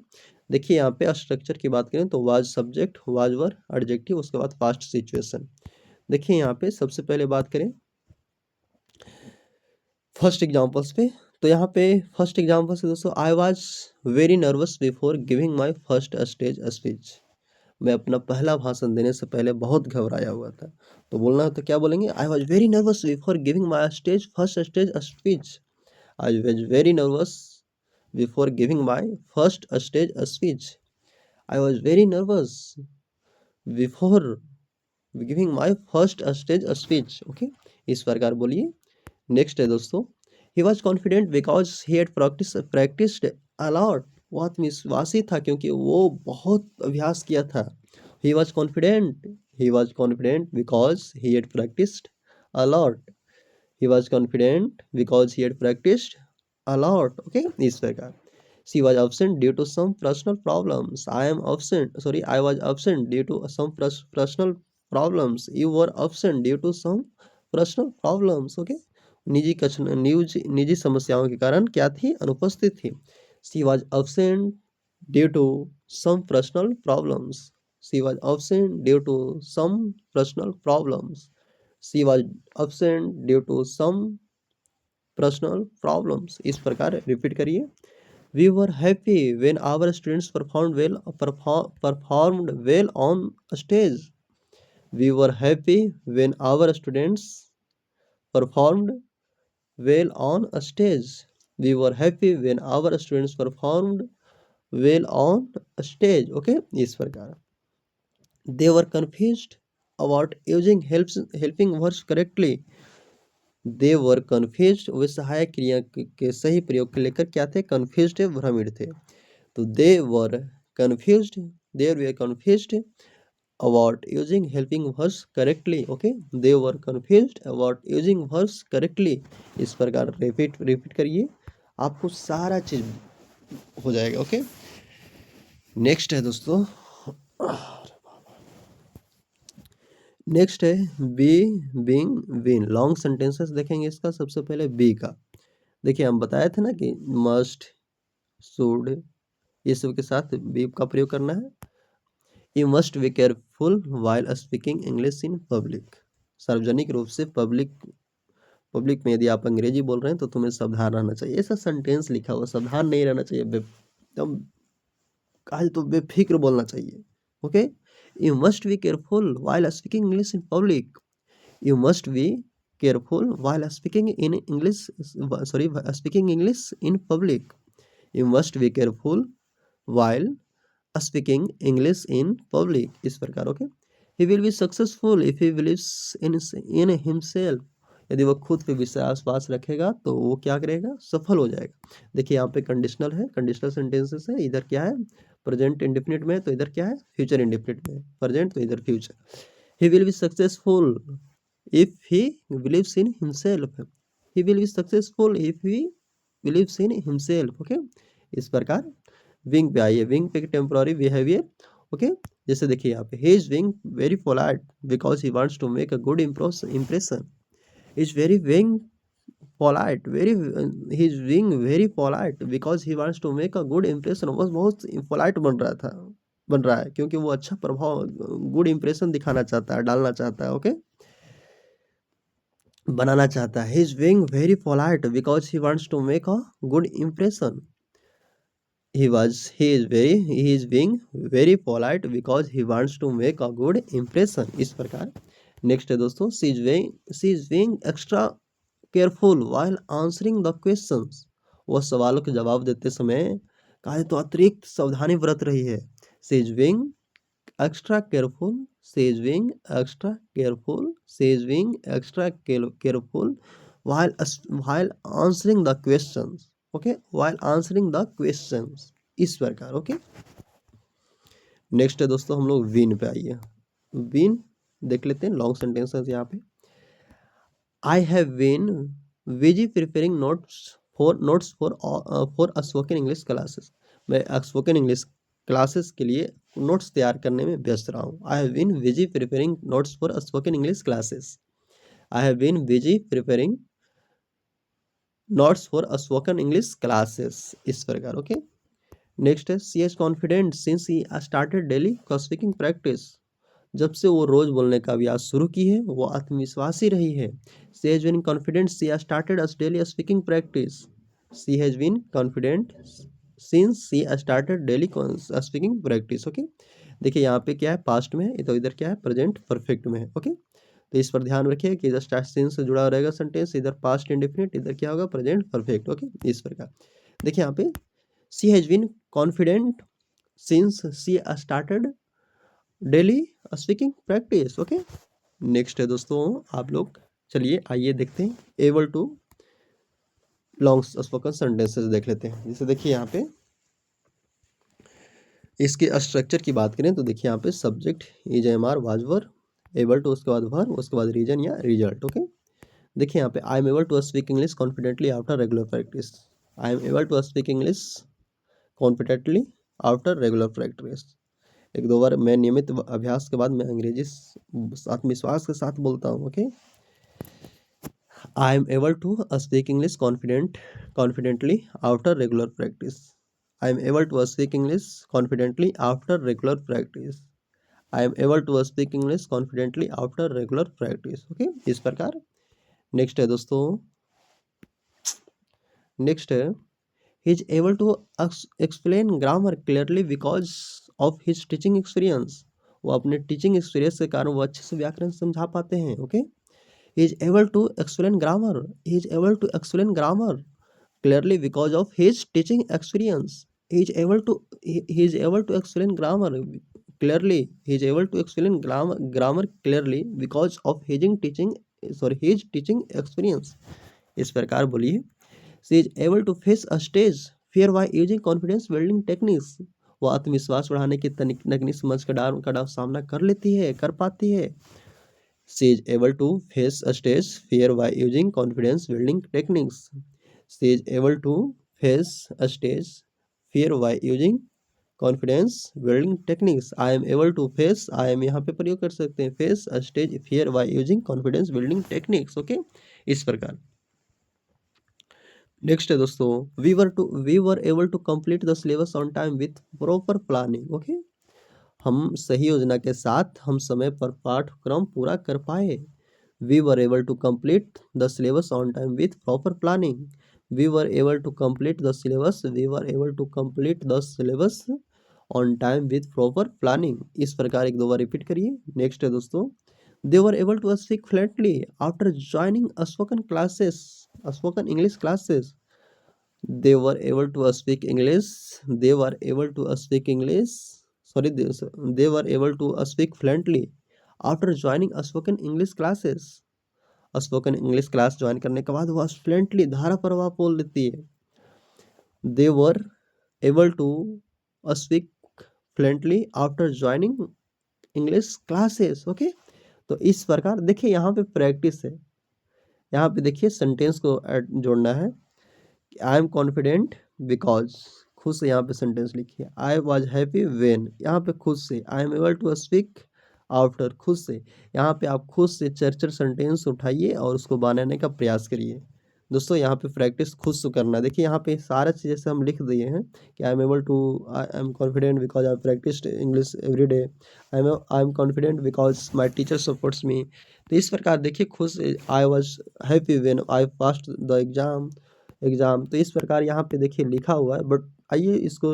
देखिए यहाँ पे स्ट्रक्चर की बात करें तो was subject, was were adjective, उसके बाद पास्ट सिचुएशन. देखिए यहाँ पे सबसे पहले बात करें फर्स्ट एग्जांपल्स पे. तो यहाँ पे फर्स्ट एग्जांपल से दोस्तों, I was very nervous before giving my first stage speech. मैं अपना पहला भाषण देने से पहले बहुत घबराया हुआ था. तो बोलना है तो क्या बोलेंगे, I was very nervous before giving my first stage speech. I was very nervous before giving my first stage speech. I was very nervous before giving my first stage speech. Okay, इस प्रकार बोलिए. Next है दोस्तों, he was confident because he had practiced a lot. वो आत्मविश्वासी था क्योंकि वो बहुत अभ्यास किया था. He was confident because he had practiced a lot. He was confident because he had practiced a lot. Okay, इस प्रकार. She was absent due to some personal problems. I was absent due to some personal problems. You were absent due to some personal problems. Okay. निजी समस्याओं के कारण क्या थी, अनुपस्थित थी. She was absent due to some personal problems. She was absent due to some personal problems. She was absent due to some personal problems. इस प्रकार रिपीट करिए. We were happy when our students performed well on stage. We were happy when our students performed well on stage. We were happy when our students performed well on stage. Okay, इस प्रकार. They were confused about using helping verbs correctly. They were confused, वे सहायक क्रिया के सही प्रयोग को लेकर क्या थे? कन्फ्यूज्ड, भ्रमित थे। तो they were confused, they were confused about using helping verbs correctly. Okay, they were confused about using verbs correctly. इस प्रकार रिपीट करिए, आपको सारा चीज हो जाएगा। ओके, नेक्स्ट है दोस्तों, नेक्स्ट है be, being, been. Long sentences देखेंगे इसका। सबसे पहले बी का देखिए, हम बताए थे ना कि मस्ट, शुड, ये सब के साथ बी का प्रयोग करना है। You must be careful while speaking English in public. सार्वजनिक रूप से पब्लिक में यदि आप अंग्रेजी बोल रहे हैं तो तुम्हें सावधान रहना चाहिए। ऐसा सेंटेंस लिखा हुआ, सावधान नहीं रहना चाहिए, एकदम कहा तो बेफिक्र बोलना चाहिए। Okay, you must be careful while speaking English in public. You must be careful while speaking in English, sorry, speaking English in public. You must be careful while speaking English in public, इस प्रकार। Okay, he will be successful if he believes in himself. यदि वो खुद पे विश्वास रखेगा तो वो क्या करेगा? सफल हो जाएगा। देखिए यहाँ पे कंडीशनल है, कंडीशनल सेंटेंसेस है। इधर क्या है? प्रेजेंट इंडेफिनिट में, तो इधर क्या है? फ्यूचर इंडेफिनिट में। प्रेजेंट तो इधर future. He will be successful if he believes in himself. He will be successful if he believes in himself. Okay, इस प्रकार विंग पे आइए। विंग पे टेम्पोररी बिहेवियर। ओके, जैसे देखिए यहाँ पे, he is being very polite because he wants to make a good impression. Is very being polite, very, he is being very polite because he wants to make a good impression. बस बहुत polite बन रहा है क्योंकि वो अच्छा प्रभाव, good impression दिखाना चाहता है, डालना चाहता है। ओके, बनाना चाहता है। He is being very polite because he wants to make a good impression. he is being very polite because he wants to make a good impression, इस प्रकार। नेक्स्ट है दोस्तों, she is being extra careful while answering the questions। वह सवालों के जवाब देते समय कहा तो अतिरिक्त सावधानी बरत रही है। she is being extra careful, she is being extra careful, she is being extra careful while answering the questions। Okay, while answering the questions, इस प्रकार। ओके, नेक्स्ट है दोस्तों, हम लोग विन पे आइए। विन देख लेते हैं, लॉन्ग सेंटेंस है यहाँ पे। I have been busy preparing notes for spoken English classes. मैं स्पोकन इंग्लिश क्लासेस के लिए नोट्स तैयार करने में व्यस्त रहा हूँ। I have been busy preparing notes for spoken English classes. I have been busy preparing notes for spoken English classes, इस प्रकार। ओके, नेक्स्ट है, she as confident since he started daily speaking practice. जब से वो रोज बोलने का अभ्यास शुरू की है वो आत्मविश्वासी रही है। She has been confident she started us daily speaking practice. She has been confident since she started daily speaking practice. Okay, देखिए यहाँ पे क्या है? पास्ट में है, तो इधर क्या है? प्रेजेंट परफेक्ट में है। ओके, तो इस पर ध्यान रखिए कि इधर स्टार्ट सिंस से जुड़ा रहेगा सेंटेंस, इधर पास्ट इंडेफिनिट, इधर क्या होगा? Present perfect. ओके, इस प्रकार। देखिए यहाँ पे, she has been confident since she started daily speaking practice. Okay, next है दोस्तों, आप लोग चलिए आइए देखते हैं able to long spoken sentences देख लेते हैं। जैसे देखिए यहाँ पे इसके स्ट्रक्चर की बात करें तो देखिए यहाँ पे subject is am are was were, able to उसके बाद वर्ब, उसके बाद रीजन या रिजल्ट। ओके, देखिए यहाँ पे, I am able to speak English confidently after regular practice. I am able to speak English confidently after regular practice. एक दो बार मैं नियमित अभ्यास के बाद मैं अंग्रेजी आत्मविश्वास के साथ बोलता हूँ। Okay, I am able to speak English confidently after regular practice. I am able to speak English confidently after regular practice. I am able to speak English confidently after regular practice. Okay, इस प्रकार। Next है दोस्तों, next है, he is able to explain grammar clearly because of his teaching experience। वो अपने teaching experience के कारण वो अच्छे से व्याकरण समझा पाते हैं। Okay, he is able to explain grammar, he is able to explain grammar clearly because of his teaching experience। he is able to explain grammar clearly. He is able to explain grammar clearly because of his teaching experience. इस प्रकार बोलिए. She is able to face a stage fear by using confidence building techniques. वो आत्मविश्वास बढ़ाने की तकनीक समझ का सामना कर लेती है, कर पाती है. She is able to face a stage fear by using confidence building techniques. She is able to face a stage fear by using confidence building techniques. I am able to face, I am यहाँ पे प्रयोग कर सकते हैं, face a stage fear by using confidence building techniques. Okay, इस प्रकार. Next है दोस्तों, we were able to complete the syllabus on time with proper planning. Okay, हम सही योजना के साथ हम समय पर पाठ्यक्रम पूरा कर पाए. We were able to complete the syllabus on time with proper planning. We were able to complete the syllabus, we were able to complete the syllabus on time with proper planning. इस प्रकार एक दो बार repeat करिए. Next है दोस्तों, they were able to speak fluently after joining a spoken English classes. They were able to speak English. They were able to speak English. Sorry, they were able to speak fluently after joining a spoken English classes. Spoken English class join करने के बाद वह fluently धारा प्रवाह बोल लेती है. They were able to speak fluently after joining English classes. Okay, तो इस प्रकार देखिए यहाँ पे प्रैक्टिस है. यहाँ पे देखिए सेंटेंस को जोड़ना है. आई एम कॉन्फिडेंट बिकॉज, खुद से यहाँ पे सेंटेंस लिखिए. आई वॉज हैप्पी वेन, यहाँ पे खुद से. I am able to speak after, खुद से. यहाँ पे आप खुद से चार सेंटेंस उठाइए और उसको बनाने का प्रयास करिए. दोस्तों यहाँ पे प्रैक्टिस खुद से करना. देखिए यहाँ पे सारा चीज़ जैसे हम लिख दिए हैं कि I am confident because I practised English every day. I am confident because my teacher supports me. तो इस प्रकार देखिए खुद से. I was happy when I passed the exam. तो इस प्रकार यहाँ पे देखिए लिखा हुआ है. बट आइए इसको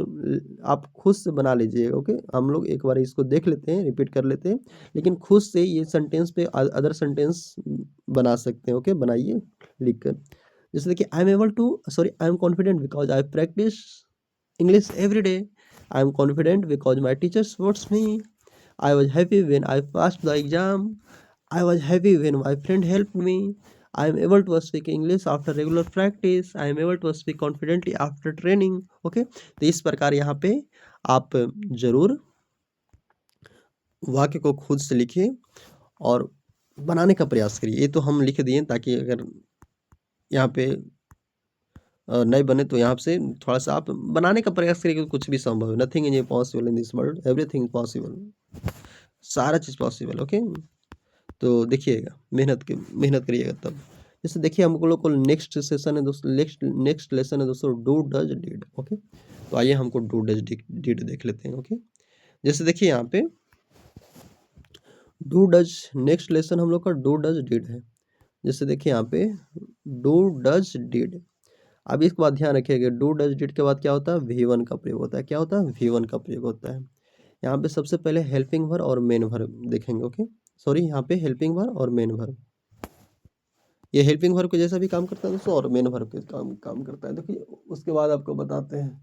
आप खुद से बना लीजिए. ओके, हम लोग एक बार इसको देख लेते हैं, रिपीट कर लेते हैं, लेकिन खुद से ये सेंटेंस पे अदर सेंटेंस बना सकते हैं. ओके, बनाइए लिख कर. जैसे देखिए आई am confident because I practice English every day. I am confident because my teacher supports me. I was happy when I passed the exam. I was happy when my friend helped me. I am able to speak English after regular practice. I am able to speak confidently after training. Okay, तो इस प्रकार यहाँ पे आप जरूर वाक्य को खुद से लिखिए और बनाने का प्रयास करिए. ये तो हम लिख दिए ताकि अगर यहाँ पे नहीं बने तो यहाँ से थोड़ा सा आप बनाने का प्रयास करिए. कुछ भी संभव है. Nothing is possible in this world, everything possible. सारा चीज़ पॉसिबल. ओके, तो देखिएगा, मेहनत करिएगा तब. जैसे देखिए हम लोग को नेक्स्ट सेशन है दोस्तों, नेक्स्ट लेसन है दोस्तों, डू डज डिड. ओके, तो आइए हमको डू डज डिड देख लेते हैं. ओके, जैसे देखिए यहाँ पे डू डज, नेक्स्ट लेसन हम लोग का डू डज डिड है. जैसे देखिए यहाँ पे डू डज डिड. अब इसके बाद ध्यान रखिएगा, डू डज डिड के बाद क्या होता है, V1 का प्रयोग होता है. क्या होता है, V1 का प्रयोग होता है. यहाँ पे सबसे पहले हेल्पिंग वर्ब और मेन वर्ब देखेंगे. ओके, सॉरी, यहाँ पे हेल्पिंग वर्ब और मेन वर्ब. ये हेल्पिंग वर्ब के जैसा भी काम करता है दोस्तों और मेन वर्ब के काम करता है. देखिए उसके बाद आपको बताते हैं.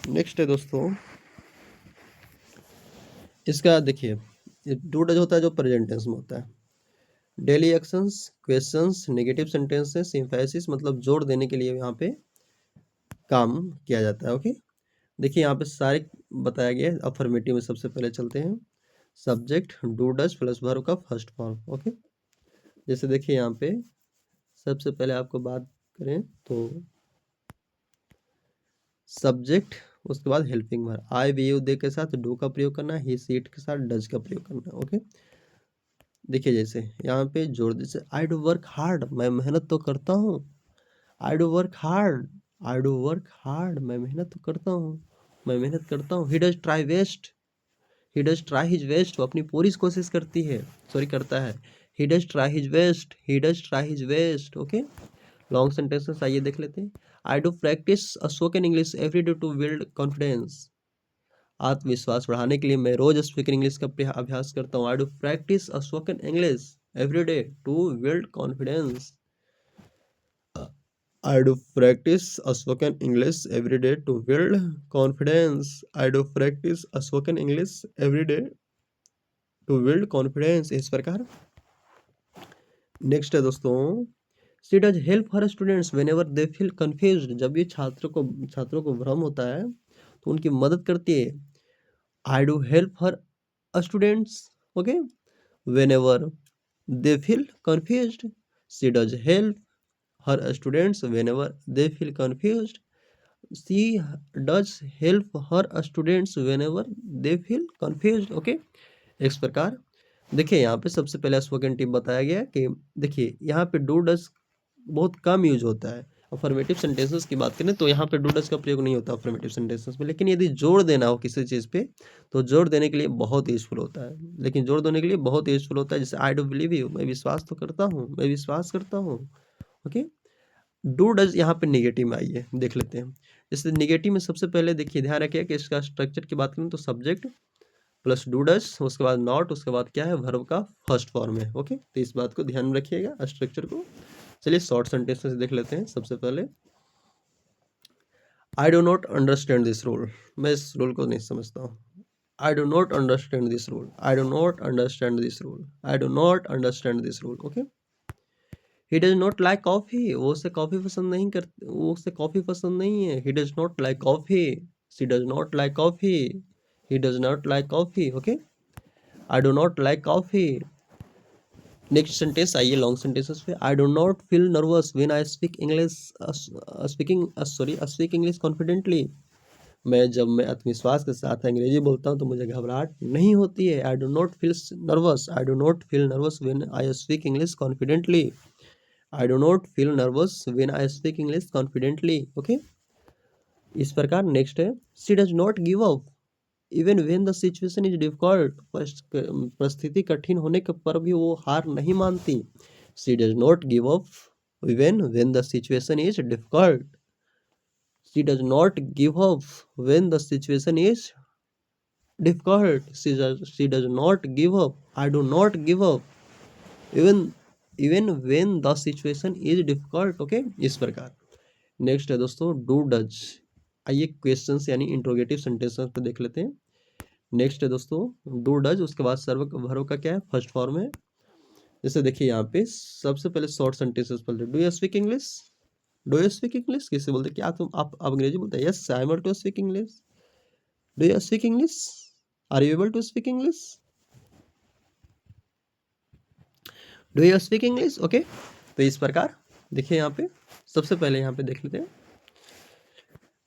नेक्स्ट है दोस्तों, इसका देखिए डू डज होता है जो प्रेजेंट टेंस में होता है. Daily actions, questions, negative sentences, emphasis मतलब जोर देने के लिए यहाँ पे काम किया जाता है. ओके, देखिए यहाँ पे सारे बताया गया है. अफर्मेटिव में सबसे पहले चलते हैं. Subject do does plus verb का फर्स्ट फॉर्म. ओके, जैसे देखिए यहाँ पे सबसे पहले आपको बात करें तो सब्जेक्ट, उसके बाद helping verb. I we you they के साथ डू का प्रयोग करना है, ही सी इट के साथ डज का प्रयोग करना है. ओके, देखिए जैसे यहाँ पे जोड़, जैसे आई डू वर्क हार्ड, मैं मेहनत तो करता हूँ. I do work hard, I do work hard, मैं मेहनत तो करता हूँ, मैं मेहनत करता हूँ. He does try best, he does try his best, वो अपनी पूरी कोशिश करती है, करता है. He does try his best, he does try his best. Okay, long sentences आइए देख लेते हैं. I do practice spoken English every day to build confidence. आत्मविश्वास बढ़ाने के लिए मैं रोज स्पीकिंग इंग्लिश का अभ्यास करता हूँ. I do practice spoken English every day to build confidence. I do practice a spoken English every day to build confidence. I do practice a spoken English every day to build confidence. इस प्रकार next है दोस्तों, she does help her students when ever they feel confuse. जब ये छात्रों को भ्रम होता है तो उनकी मदद करती है। I do help her students, okay, when ever they feel confuse. She does help her students when ever they feel confuse. She does help her students when ever they feel confuse, okay. इस प्रकार देखिए यहाँ पे सबसे पहले spoken tip बताया गया कि देखिए यहाँ पे डू डज बहुत कम यूज होता है। अफर्मेटिव सेंटेंसेस की बात करें तो यहाँ पे डू डज का प्रयोग नहीं होता अफर्मेटिव सेंटेंसेस में, लेकिन यदि जोड़ देना हो किसी चीज़ पे तो जोड़ देने के लिए बहुत यूजफुल होता है। लेकिन जोड़ देने के लिए बहुत यूजफुल होता है, जैसे आई डू बिलीव यू, मैं विश्वास तो करता हूँ, मैं विश्वास करता हूँ, ओके। डू डज यहाँ पे निगेटिव में आई है, देख लेते हैं। जैसे निगेटिव में सबसे पहले देखिए ध्यान रखिए कि इसका स्ट्रक्चर की बात करें तो सब्जेक्ट प्लस डू डज, उसके बाद नॉट, उसके बाद क्या है वर्ब का फर्स्ट फॉर्म है, ओके। तो इस बात को ध्यान में रखिएगा स्ट्रक्चर को। चलिए शॉर्ट सेंटेंस से देख लेते हैं। सबसे पहले I do not understand this rule, मैं इस रूल को नहीं समझता हूँ। I do not understand this rule, I do not understand this rule, I do not understand this rule, okay. He does not like coffee, वो उसे coffee पसंद नहीं कर, वो उसे कॉफी पसंद नहीं है। He does not like coffee, she does not like coffee, he does not like coffee, okay. I do not like coffee. Next sentence आइए लॉन्ग सेंटेंसेस पे। I do not feel nervous when I speak English, speak English confidently. मैं आत्मविश्वास के साथ अंग्रेजी बोलता हूँ तो मुझे घबराहट नहीं होती है। I do not feel nervous, I do not feel nervous when I speak English confidently. I do not feel nervous when I speak English confidently, okay. इस प्रकार नेक्स्ट है, she does not give up even when the situation is difficult, परिस्थिति कठिन होने के पर भी वो हार नहीं मानती। She does not give up even when the situation is difficult, she does not give up when the situation is difficult, she does not give up, I do not give up even even when the situation is difficult, okay. इस प्रकार next है दोस्तों do does. आइए questions यानी interrogative sentences पे देख लेते हैं। नेक्स्ट है दोस्तों डू डज, उसके बाद सर्व वर्ब का क्या है फर्स्ट फॉर्म है। जैसे देखिए यहाँ पे सबसे पहले शॉर्ट सेंटेंसेस पढ़ रहे, do you speak English, do you speak English किसे बोलते हैं, क्या तुम आप अंग्रेजी बोलते हैं, yes I am able to speak English. Do you speak English, are you able to speak English, do you speak English, okay. तो इस प्रकार देखिए यहाँ पे सबसे पहले यहाँ पे देख लेते हैं,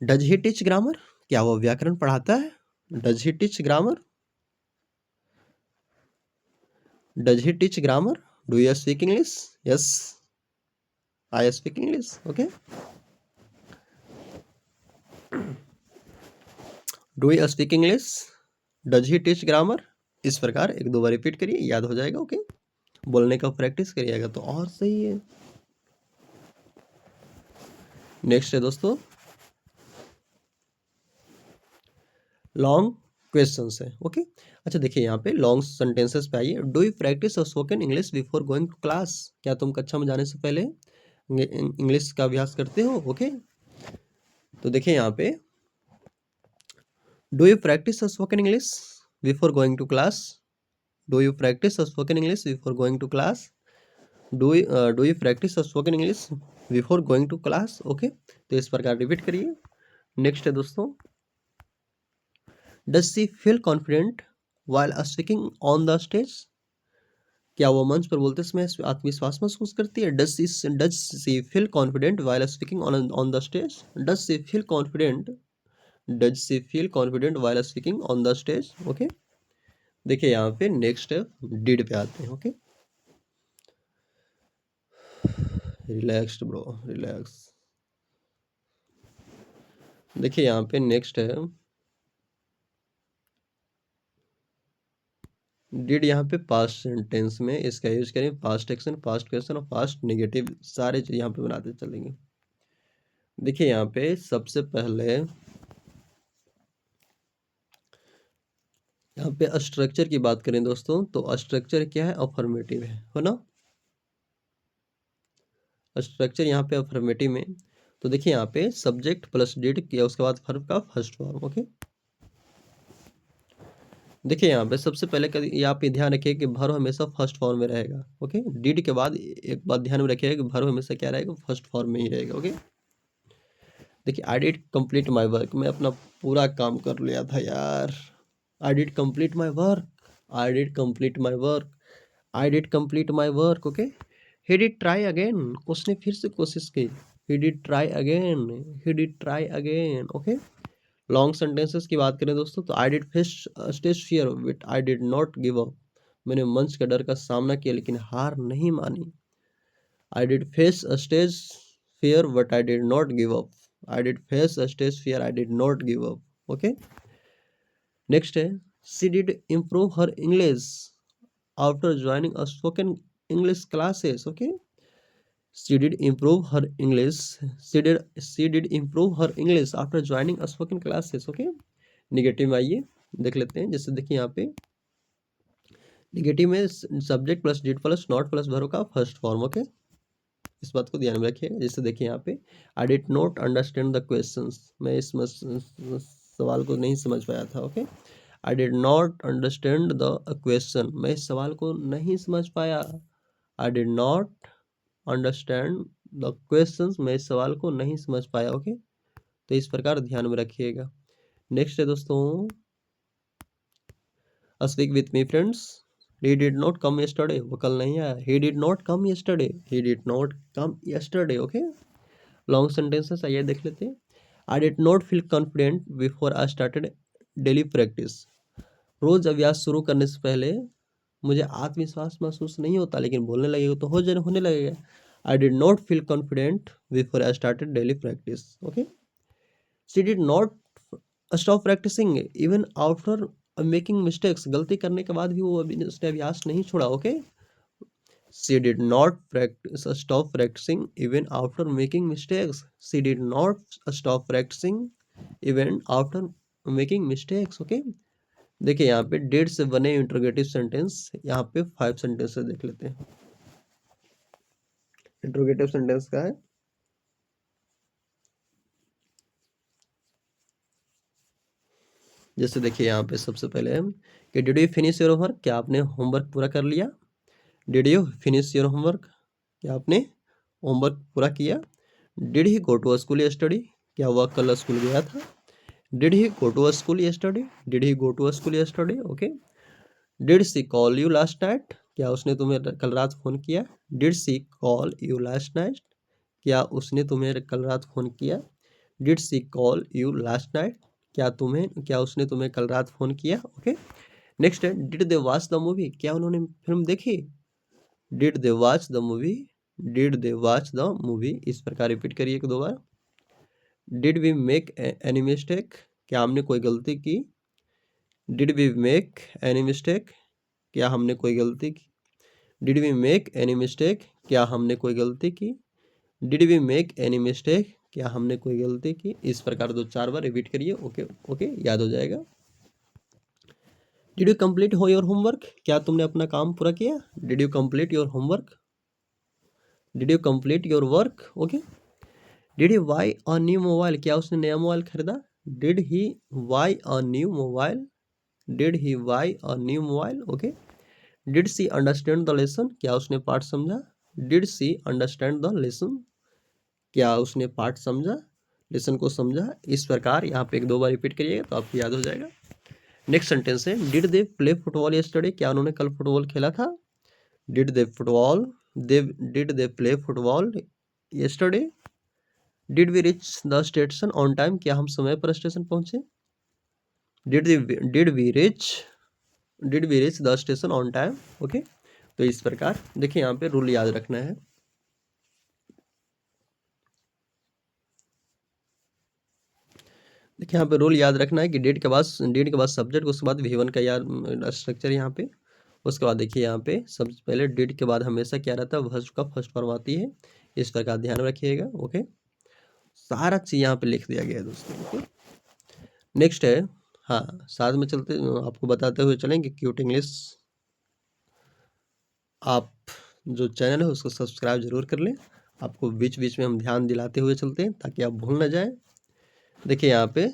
डज ही टीच ग्रामर, क्या वो व्याकरण पढ़ाता है, does he teach grammar, does he teach grammar, do you speak English, yes I speak English, okay. Do you speak English, does he teach grammar. इस प्रकार एक दो बार रिपीट करिए, याद हो जाएगा, ओके। बोलने का प्रैक्टिस करिएगा तो और सही है। नेक्स्ट है दोस्तों लॉन्ग क्वेश्चंस है, ओके। अच्छा देखिए यहाँ पे लॉन्ग सेंटेंसेस पे आइए। Do you practice spoken English before going to class, क्या तुम कक्षा में जाने से पहले इंग्लिश का अभ्यास करते हो, ओके। तो देखिए यहाँ पे do you practice spoken English before going to class, do you practice spoken English before going to class, do you practice spoken English before going to class, okay. तो इस प्रकार रिपीट करिए। नेक्स्ट है दोस्तों does she feel confident while speaking on the stage, क्या वो मंच पर बोलते समय आत्मविश्वास महसूस करती है। Does she feel confident while speaking on the stage, does she feel confident, does she feel confident while speaking on the stage, okay. देखिए यहाँ पे नेक्स्ट डिड पे आते हैं, ओके। Relaxed bro relax. देखिए यहाँ पे नेक्स्ट है डिड, यहाँ पे पास्ट सेंटेंस में इसका यूज करें पास्ट एक्शन, पास्ट क्वेश्चन और पास्ट नेगेटिव सारे यहाँ पे बनाते चलेंगे। देखिए यहाँ पे सबसे पहले यहाँ पे स्ट्रक्चर की बात करें दोस्तों तो स्ट्रक्चर क्या है अफर्मेटिव है ना। स्ट्रक्चर यहाँ पे अफर्मेटिव में, तो देखिए यहाँ पे सब्जेक्ट प्लस डिड किया, उसके बाद वर्ब का फर्स्ट फॉर्म। ओके, देखिए यहाँ पे सबसे पहले ये आप ये ध्यान रखिए कि वर्ब हमेशा फर्स्ट फॉर्म में रहेगा। ओके, डिड के बाद एक बात ध्यान में रखिएगा कि वर्ब हमेशा क्या रहेगा, फर्स्ट फॉर्म में ही रहेगा। ओके, देखिए I did complete my work, मैं अपना पूरा काम कर लिया था यार। I did complete my work, I did complete my work, I did complete my work. Okay, he did try again, उसने फिर से कोशिश की। He did try again, he did try again. Okay, long sentences की बात करें दोस्तों, तो आई did face stage fear but I did not give up, मैंने मंच के डर का सामना किया लेकिन हार नहीं मानी। I did face stage fear but I did not give up, I did face stage fear, I did not give up. Okay, next है she did improve her English after joining a spoken English classes. Okay, she did improve her English, she did improve her English after joining a spoken classes। Okay, negative में आइए देख लेते हैं। जैसे देखिए यहाँ पे निगेटिव में subject plus did plus not plus verb का फर्स्ट फॉर्म। ओके, इस बात को ध्यान में रखिएगा। जैसे देखिए यहाँ पे आई did not understand the questions, मैं इस सवाल को नहीं समझ पाया था। Okay, I did not understand the question, मैं इस सवाल को नहीं समझ पाया। आई did not understand the questions, मैं इस सवाल को नहीं समझ पाया। ओके, तो इस प्रकार ध्यान में रखिएगा। नेक्स्ट है दोस्तों speak with me friends, he did not come yesterday, वो कल नहीं आया। He did not come yesterday, he did not come yesterday. Okay, long sentences आइए देख लेते हैं। I did not feel confident before I started daily practice, रोज अभ्यास शुरू करने से पहले मुझे आत्मविश्वास महसूस नहीं होता, लेकिन बोलने लगेगा तो होने लगेगा। I did not feel confident before I started daily practice. Okay, she did not stop practicing even after making mistakes, गलती करने के बाद भी वो उसने अभ्यास नहीं छोड़ा। Okay, she did not practice stop practicing even after making mistakes, she did not stop practicing even after making mistakes। Okay, देखिए यहाँ पे डेट से बने इंट्रोगेटिव सेंटेंस, यहाँ पे 5 सेंटेंस देख लेते हैं। इंट्रोगेटिव सेंटेंस का है, जैसे देखिए यहाँ पे सबसे पहले कि did you finish your homework, क्या आपने होमवर्क पूरा कर लिया। Did you finish your homework, क्या आपने होमवर्क पूरा किया। Did he go to school study, क्या वह कल स्कूल गया था। Did he go to school study, did he go to school study. Okay, did she call you last night, क्या उसने तुम्हें कल रात फ़ोन किया। Did she call you last night, क्या उसने तुम्हें कल रात फ़ोन किया। Did she call you last night, क्या उसने तुम्हें कल रात फ़ोन किया। ओके, नेक्स्ट है did they watch the movie, क्या उन्होंने फिल्म देखी। Did they watch the movie, did they watch the movie, इस प्रकार रिपीट करिए एक दो बार। Did we make any mistake, क्या हमने कोई गलती की। Did we make any mistake, क्या हमने कोई गलती की। Did we make any mistake, क्या हमने कोई गलती की। Did we make any mistake, क्या हमने कोई गलती की। इस प्रकार 2-4 बार रिपीट करिए। ओके ओके, याद हो जाएगा। डिड यू कंप्लीट हो योर होमवर्क, क्या तुमने अपना काम पूरा किया। Did you complete your homework, did you complete your work. Okay, did you buy a new mobile, क्या उसने नया मोबाइल खरीदा। Did he buy a new mobile, did he buy a new mobile. Okay, did she understand the lesson, क्या उसने पाठ समझा। Did she understand the lesson, क्या उसने पाठ समझा, लेसन को समझा। इस प्रकार यहाँ पे 1-2 बार रिपीट करिएगा तो आपको याद हो जाएगा। नेक्स्ट सेंटेंस है did they play football yesterday, क्या उन्होंने कल फुटबॉल खेला था। Did they did they play football yesterday. Did we reach the station on time, क्या हम समय पर स्टेशन पहुंचे। Did we reach the station on time. Okay, तो इस प्रकार देखिए यहाँ पे रूल याद रखना है। देखिए यहाँ पे रूल याद रखना है कि डिड के बाद सब्जेक्ट, उसके बाद V1 का याद स्ट्रक्चर यहाँ पे। उसके बाद देखिए यहाँ पे सबसे पहले डिड के बाद हमेशा क्या रहता है, वर्ब का फर्स्ट फॉर्म आती है। इस प्रकार ध्यान रखिएगा। ओके, सारा चीज़ यहाँ पे लिख दिया गया है दोस्तों। ओके, नेक्स्ट है, हाँ साथ में चलते आपको बताते हुए चलेंगे क्यूट इंग्लिश, आप जो चैनल है उसको सब्सक्राइब जरूर कर लें आपको बीच बीच में हम ध्यान दिलाते हुए चलते हैं ताकि आप भूल ना जाए। देखिए यहाँ पे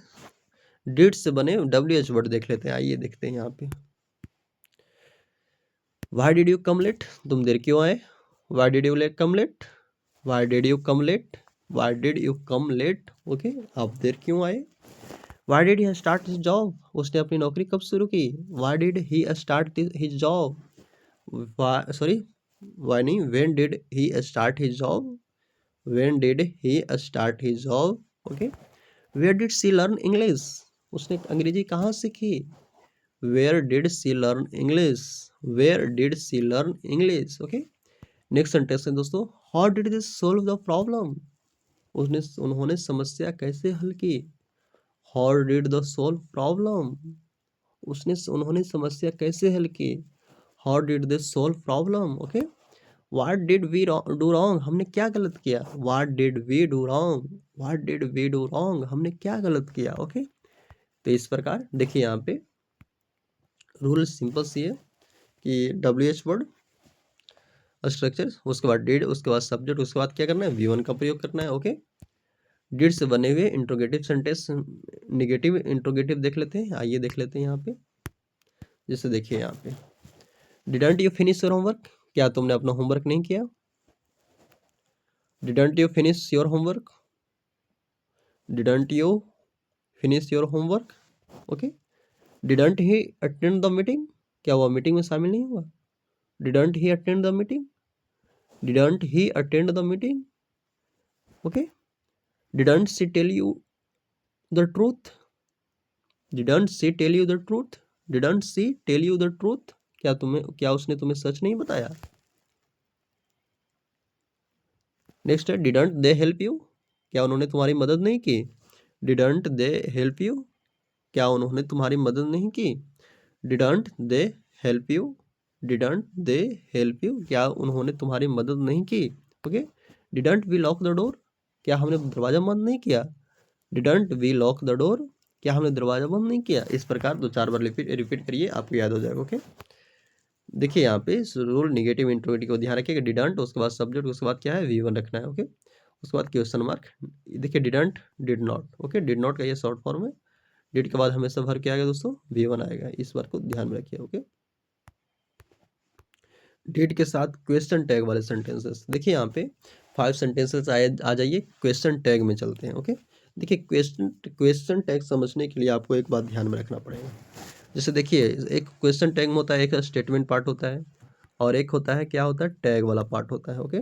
डिड से बने WH वर्ड देख लेते हैं, आइए देखते हैं यहाँ पे। Why did you come late, तुम देर क्यों आए। Why did you come late, why did you come late, why did you come late, okay, आप देर क्यों आए। Why did he start his job, उसने अपनी नौकरी कब शुरू की। Why did he start his job, sorry why नहीं, when did he start his job, when did he start his job, okay. Where did she learn English, उसने अंग्रेजी कहाँ सीखी। Where did she learn English, where did she learn English, okay. Next sentence है दोस्तों, how did this solve the problem, उन्होंने समस्या कैसे हल की। How did the solve problem, उन्होंने समस्या कैसे हल की। How did they solve problem, okay. What did we do wrong, हमने क्या गलत किया। What did we do wrong, what did we do wrong, हमने क्या गलत किया, ओके। तो इस प्रकार देखिए यहाँ पे रूल सिंपल सी है कि WH वर्ड स्ट्रक्चर, उसके बाद डिड, उसके बाद सब्जेक्ट, उसके बाद क्या करना है, V1 का प्रयोग करना है, ओके। डिड से बने हुए इंट्रोगेटिव सेंटेंस, निगेटिव इंट्रोगेटिव देख लेते हैं, आइए देख लेते हैं यहाँ पे। जैसे देखिए यहाँ पे, didn't you finish your homework, क्या तुमने अपना होमवर्क नहीं किया। Didn't you finish your homework, didn't you finish your homework, okay. Didn't he attend the meeting, क्या वह मीटिंग में शामिल नहीं हुआ। Didn't he attend the meeting, didn't he attend the meeting, okay. Didn't she tell you the truth, didn't she tell you the truth, didn't she tell you the truth, क्या उसने तुम्हें सच नहीं बताया। नेक्स्ट है डिडंट दे हेल्प यू, क्या उन्होंने तुम्हारी मदद नहीं की। डिडंट दे हेल्प यू, क्या उन्होंने तुम्हारी मदद नहीं की। Didn't they help you, didn't they help you, क्या उन्होंने तुम्हारी मदद नहीं की, okay. Didn't we lock the door, क्या हमने दरवाजा बंद नहीं किया। Didn't we lock the door, क्या हमने दरवाजा बंद नहीं किया। इस प्रकार 2-4 बार रिपीट करिए, आपको याद हो जाएगा, ओके। देखिए यहाँ पे रूल निगेटिव इंट्रोगेटिव को ध्यान रखिएगा, डिडंट, उसके बाद सब्जेक्ट, उसके बाद क्या है, V1 रखना है, ओके। उसके बाद क्वेश्चन मार्क, देखिए didn't, did not, okay. Did not का ये शॉर्ट फॉर्म है। डिड के बाद हमेशा भर के आएगा दोस्तों, V1 आएगा, इस बार को ध्यान में रखिए, ओके। डिड के साथ क्वेश्चन टैग वाले सेंटेंसेस, देखिए यहाँ पे 5 सेंटेंसेस आ जाइए, क्वेश्चन टैग में चलते हैं, ओके। देखिए क्वेश्चन टैग समझने के लिए आपको एक बात ध्यान में रखना पड़ेगा। जैसे देखिए एक क्वेश्चन टैग में होता है, एक स्टेटमेंट पार्ट होता है, और एक होता है क्या होता है, टैग वाला पार्ट होता है, ओके।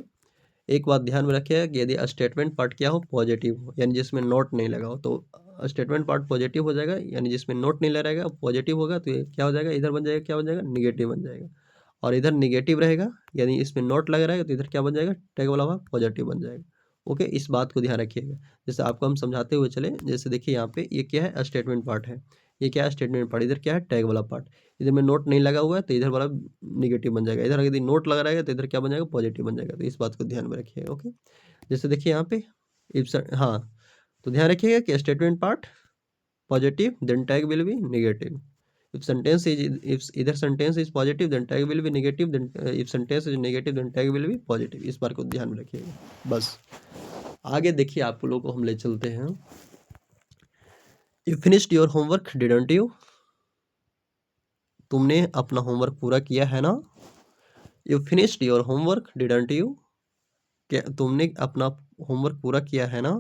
एक बात ध्यान में रखिएगा कि यदि स्टेटमेंट पार्ट क्या हो, पॉजिटिव हो, यानी जिसमें नोट नहीं लगा हो, तो स्टेटमेंट पार्ट पॉजिटिव हो जाएगा, यानी जिसमें नोट नहीं लगाएगा पॉजिटिव होगा, तो ये क्या हो जाएगा, इधर बन जाएगा, क्या बन जाएगा, निगेटिव बन जाएगा। और इधर निगेटिव रहेगा, यानी इसमें नोट लग रहेगा, तो इधर क्या बन जाएगा, टैग वाला भाग पॉजिटिव बन जाएगा, ओके। इस बात को ध्यान रखिएगा, जैसे आपको हम समझाते हुए चले। जैसे देखिए यहाँ पे ये क्या है, स्टेटमेंट पार्ट है, ये क्या है, स्टेटमेंट पार्ट, इधर क्या है, टैग वाला पार्ट। इधर में नोट नहीं लगा हुआ है, तो इधर वाला निगेटिव बन जाएगा, इधर यदि नोट लगा रहेगा तो इधर क्या बन जाएगा, पॉजिटिव बन जाएगा। तो इस बात को ध्यान में रखिएगा, ओके। जैसे देखिए यहाँ पे हाँ, तो ध्यान रखिएगा कि statement part positive, then tag will be negative. if either sentence is positive then tag will be negative, then if sentence is negative then tag will be positive। इस बार को ध्यान में रखिएगा। बस आगे देखिए, आप लोगों को हम ले चलते हैं। You finished your homework didn't you, तुमने अपना होमवर्क पूरा किया है ना। You finished your homework didn't you, क्या तुमने अपना होमवर्क पूरा किया है ना।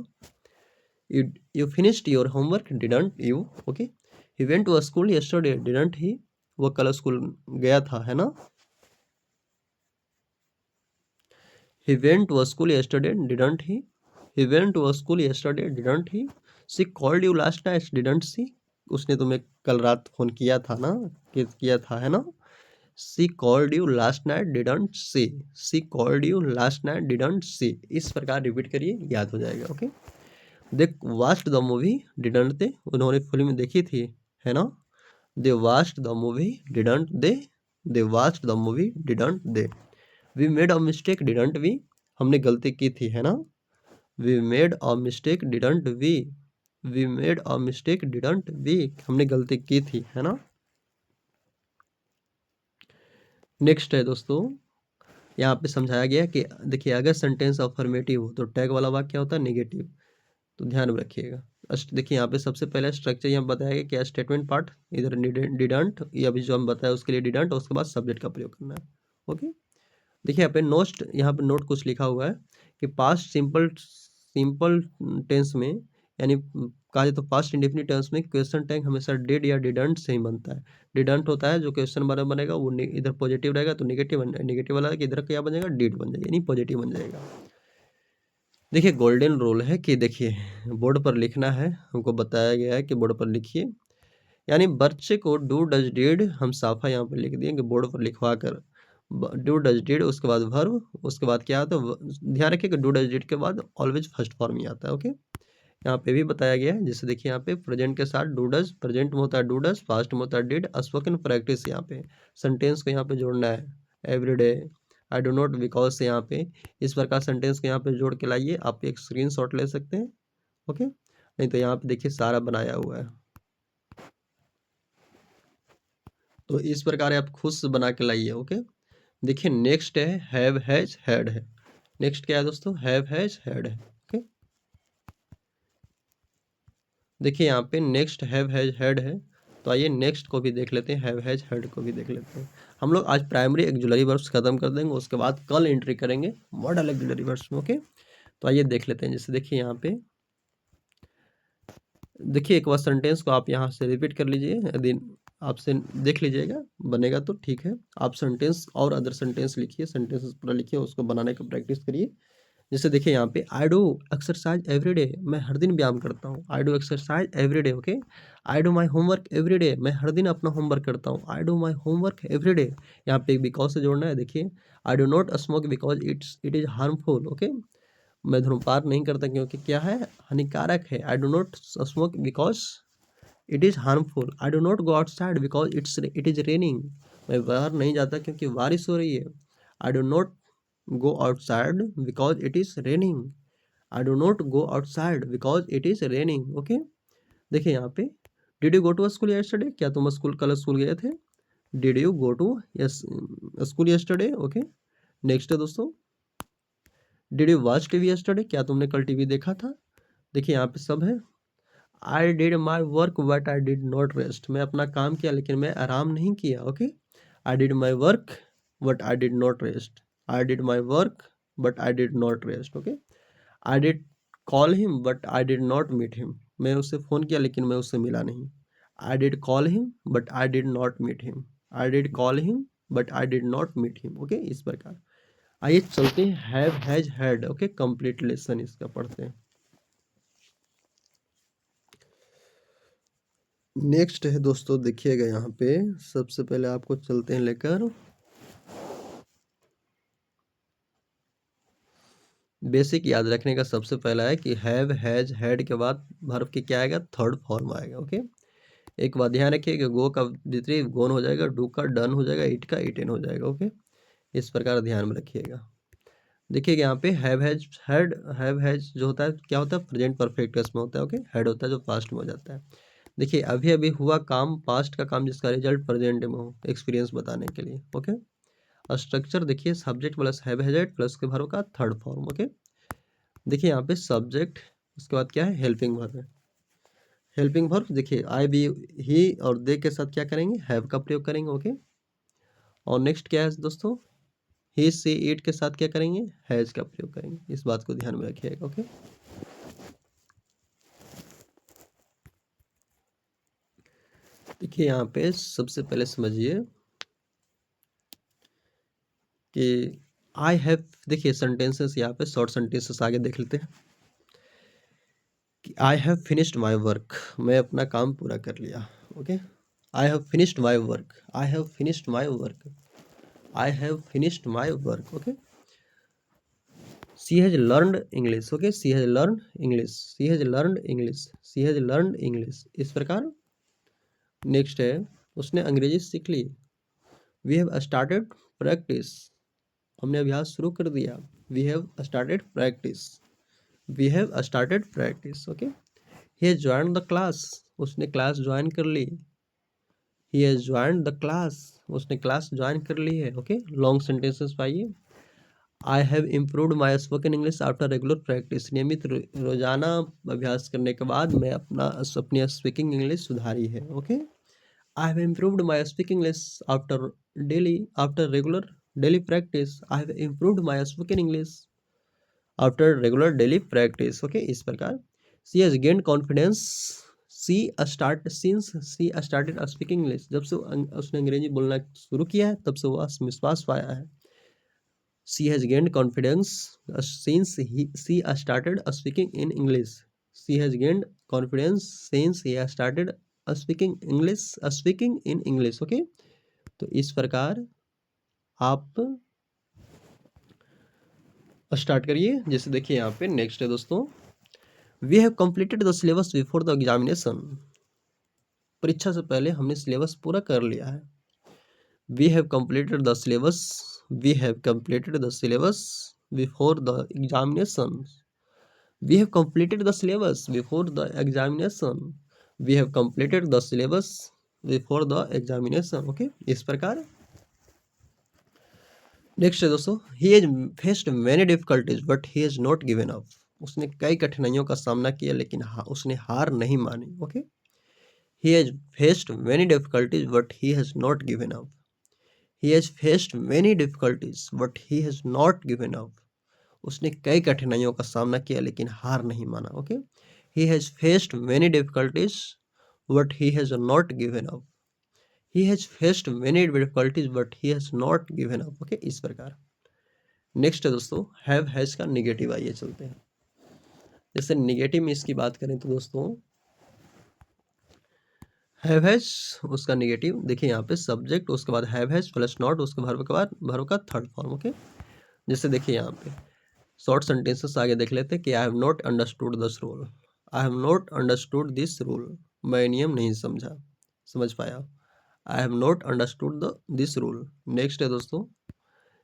You finished your homework didn't you, okay। He went to a school yesterday didn't he, वो कल स्कूल गया था, है ना। He went to a school yesterday didn't he, he went to a school yesterday didn't he। She called you last night didn't she, उसने तुम्हें कल रात फोन किया था ना, किया था, है ना। She called you last night didn't she, she called you last night didn't she। इस प्रकार रिपीट करिए, याद हो जाएगा, okay. They watched the movie didn't they, उन्होंने फिल्म देखी थी, है ना। They watched the movie didn't they, they watched the movie didn't they. We made a mistake didn't we, हमने गलती की थी, है ना। We made a mistake didn't we, we made a mistake didn't we, हमने गलती की थी, है ना। नेक्स्ट है दोस्तों, यहाँ पे समझाया गया कि देखिए अगर सेंटेंस अफर्मेटिव हो तो टैग वाला वाक्य क्या होता है, नेगेटिव। तो ध्यान में रखिएगा। देखिए यहाँ पे सबसे पहले स्ट्रक्चर यहाँ बताया गया क्या, स्टेटमेंट पार्ट, इधर डिडंट, या अभी जो हम बताया उसके लिए डिडंट, और उसके बाद सब्जेक्ट का प्रयोग करना है। ओके, देखिए यहाँ पे नोट कुछ लिखा हुआ है कि पास्ट सिंपल सिंपल टेंस में, यानी कहा जाए तो पास्ट इंडेफिनिट टेंस में क्वेश्चन टैग हमेशा डिड या डिडंट से ही बनता है। डिडंट होता है जो क्वेश्चन वाला बनेगा वो इधर पॉजिटिव रहेगा तो नेगेटिव नेगेटिव वाला इधर क्या बनेगा, डिड बन जाएगा, यानी पॉजिटिव बन जाएगा। देखिए गोल्डन रूल है कि देखिए बोर्ड पर लिखना है, हमको बताया गया है कि बोर्ड पर लिखिए, यानी बच्चे को डू डज डिड हम साफा यहाँ पर लिख दिए कि बोर्ड पर लिखवा कर डू डज डिड, उसके बाद वर्ब, उसके बाद क्या आता है, ध्यान रखिए कि डू डज डिड के बाद ऑलवेज फर्स्ट फॉर्म ही आता है। ओके, यहाँ पे भी बताया गया है, जैसे देखिए यहाँ पे प्रेजेंट के साथ डू डज, प्रेजेंट में होता है डू डज, पास्ट में होता है डिड, स्पोकन प्रैक्टिस यहाँ पे सेंटेंस को यहाँ पे जोड़ना है, everyday, I do not because से यहाँ पे इस प्रकार सेंटेंस को यहाँ पे जोड़ के लाइए। आप एक स्क्रीनशॉट ले सकते हैं। ओके, नहीं तो यहाँ पे देखिए सारा बनाया हुआ है, तो इस प्रकार आप खुद से बना के लाइए। ओके, देखिए नेक्स्ट है हैव हैज हैड है। नेक्स्ट क्या है दोस्तों, हैव हैज हैड है। ओके, देखिए यहाँ पे नेक्स्ट हैव हैज हैड है, तो आइए नेक्स्ट को भी देख लेते हैं, हैव हैज हैड को भी देख लेते हैं। हम लोग आज प्राइमरी एक्जुलरी वर्ब्स खत्म कर देंगे, उसके बाद कल एंट्री करेंगे मॉडल एक्जुलरी वर्ब्स में। ओके, तो आइए देख लेते हैं। जैसे देखिए यहाँ पे देखिए एक बार सेंटेंस को आप यहाँ से रिपीट कर लीजिए, यदि आपसे देख लीजिएगा बनेगा तो ठीक है। आप सेंटेंस और अदर सेंटेंस लिखिए, सेंटेंस पूरा लिखिए, उसको बनाने का प्रैक्टिस करिए। जैसे देखिए यहाँ पे I do exercise every day, मैं हर दिन व्यायाम करता हूँ, I do exercise every day. Okay, I do my homework every day, मैं हर दिन अपना होमवर्क करता हूँ, I do my homework every day. यहाँ पे एक बिकॉज से जोड़ना है। देखिए I do not smoke because it is harmful. Okay, मैं धूम्रपान नहीं करता क्योंकि क्या है, हानिकारक है। I do not smoke because it is harmful. I do not go outside because it is raining, मैं बाहर नहीं जाता क्योंकि बारिश हो रही है। I do not go outside because it is raining. I do not go outside because it is raining. Okay, देखिए यहाँ पे did you go to school yesterday, क्या तुम कल स्कूल गए थे, did you go to yes school yesterday. Okay, next है दोस्तों, did you watch TV yesterday, क्या तुमने कल टीवी देखा था। देखिए यहाँ पे सब है। I did my work but I did not rest, मैं अपना काम किया लेकिन मैं आराम नहीं किया। Okay, I did my work but I did not rest. I did my work but I did not rest. Okay, I did call him but I did not meet him, मैं उससे फ़ोन किया लेकिन मैं उससे मिला नहीं। I did call him but I did not meet him. I did call him but I did not meet him. Okay, इस प्रकार। आइए चलते हैं have has had. Okay, complete lesson इसका पढ़ते हैं। नेक्स्ट है दोस्तों, देखिएगा यहाँ पे सबसे पहले आपको चलते हैं लेकर बेसिक याद रखने का। सबसे पहला है कि हैव हैज हैड के बाद वर्ब की क्या आएगा, थर्ड फॉर्म आएगा। ओके, एक बात ध्यान रखिए कि गो का विपरीत गोन हो जाएगा, डू का डन हो जाएगा, इट का इटेन हो जाएगा। ओके, इस प्रकार ध्यान में रखिएगा। देखिए यहाँ पे have has had, have has जो होता है क्या होता है, प्रेजेंट परफेक्ट टेंस में होता है। ओके, हैड होता है जो पास्ट में हो जाता है। देखिए अभी अभी हुआ काम, पास्ट का काम जिसका रिजल्ट प्रेजेंट में हो, एक्सपीरियंस बताने के लिए। ओके, और स्ट्रक्चर देखिए subject plus have has plus के वर्ब का थर्ड फॉर्म। ओके, देखिए यहाँ पे सब्जेक्ट, उसके बाद क्या है, हेल्पिंग वर्ब है। हेल्पिंग वर्ब देखिए आई बी ही और दे के साथ क्या करेंगे, हैव का प्रयोग करेंगे। ओके, और नेक्स्ट क्या है दोस्तों, ही सी इट के साथ क्या करेंगे, हैज का प्रयोग करेंगे। इस बात को ध्यान में रखिएगा। ओके, देखिए यहाँ पे सबसे पहले समझिए कि आई हैव, देखिए सेंटेंसेस यहाँ पे शॉर्ट सेंटेंसेस आगे देख लेते हैं कि I have finished my work, मैं अपना काम पूरा कर लिया। Okay, I have finished my work, I have finished my work, I have finished my work. Okay, she has learned English. Okay, she has learn English, she has learned English, she has learned English, इस प्रकार। Next है, उसने अंग्रेजी सीख ली। We have started practice, हमने अभ्यास शुरू कर दिया। We have started practice, we have started practice. Okay, he has joined the class, उसने क्लास ज्वाइन कर ली। He has joined the class, उसने क्लास ज्वाइन कर ली है। ओके, लॉन्ग सेंटेंसेस पाइए। I have improved my spoken English after regular practice. नियमित रोजाना अभ्यास करने के बाद मैं अपनी स्पीकिंग इंग्लिश सुधारी है। Okay, I have improved my speaking English after regular daily practice. I have improved my spoken English after regular daily practice. Okay, इस प्रकार she has gained confidence she started speaking English. जब से उसने अंग्रेजी बोलना शुरू किया है तब से वो आत्मविश्वास पाया है। She has gained confidence since she started speaking in English. She has gained confidence since he started speaking in English. Okay, तो इस प्रकार आप स्टार्ट करिए। जैसे देखिए यहाँ पे नेक्स्ट है दोस्तों, we have completed the syllabus before the examination. परीक्षा से पहले हमने सिलेबस पूरा कर लिया है। We have completed the syllabus before the examination. We have completed the syllabus before the examination. We have completed the syllabus before the examination. Okay, इस प्रकार नेक्स्ट है दोस्तों, he has faced many difficulties but he has not given up. उसने कई कठिनाइयों का सामना किया लेकिन उसने हार नहीं मानी। Okay, he has faced many difficulties but he has not given up. He has faced many difficulties but he has not given up. उसने कई कठिनाइयों का सामना किया लेकिन हार नहीं माना। Okay, he has faced many difficulties but he has not given up. He has faced many difficulties but he has not given up. Okay, इस प्रकार नेक्स्ट है दोस्तों, हैव हैज का निगेटिव। आइए चलते हैं। जैसे निगेटिव में इसकी बात करें तो दोस्तों हैव हैज उसका निगेटिव देखिए यहाँ पे सब्जेक्ट, उसके बाद हैव हैज प्लस नॉट, उसके वर्ब के बाद वर्ब का थर्ड फॉर्म। ओके, जैसे देखिए यहाँ पे शॉर्ट सेंटेंसेस आगे देख लेते हैं कि I have not understood this rule. I have not understood this rule, मैं नियम नहीं समझ पाया। I have not understood this rule. Next है दोस्तों,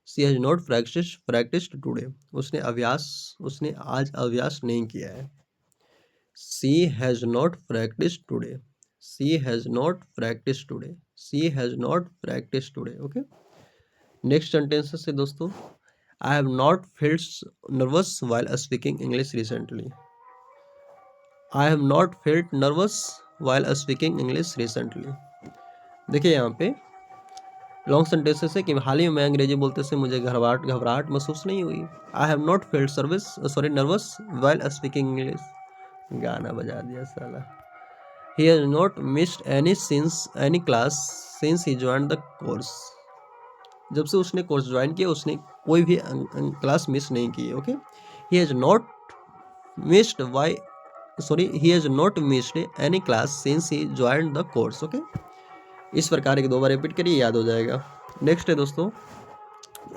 she has not practiced today. उसने आज अभ्यास नहीं किया है। She has not practiced today. She has not practiced today. She has not practiced today. Okay. Next sentences है दोस्तों, I have not felt nervous while speaking English recently. I have not felt nervous while speaking English recently. देखिए यहाँ पे long sentences है कि हाल ही में अंग्रेजी बोलते से मुझे घबराहट महसूस नहीं हुई। I have not felt nervous while speaking English. गाना बजा दिया साला। ही has not missed any class since he joined the course. जब से उसने कोर्स ज्वाइन किया उसने कोई भी क्लास मिस नहीं की। Okay, he has not missed any class since he joined the course. Okay, इस प्रकार एक 2 बार रिपीट करिए, याद हो जाएगा। नेक्स्ट है दोस्तों,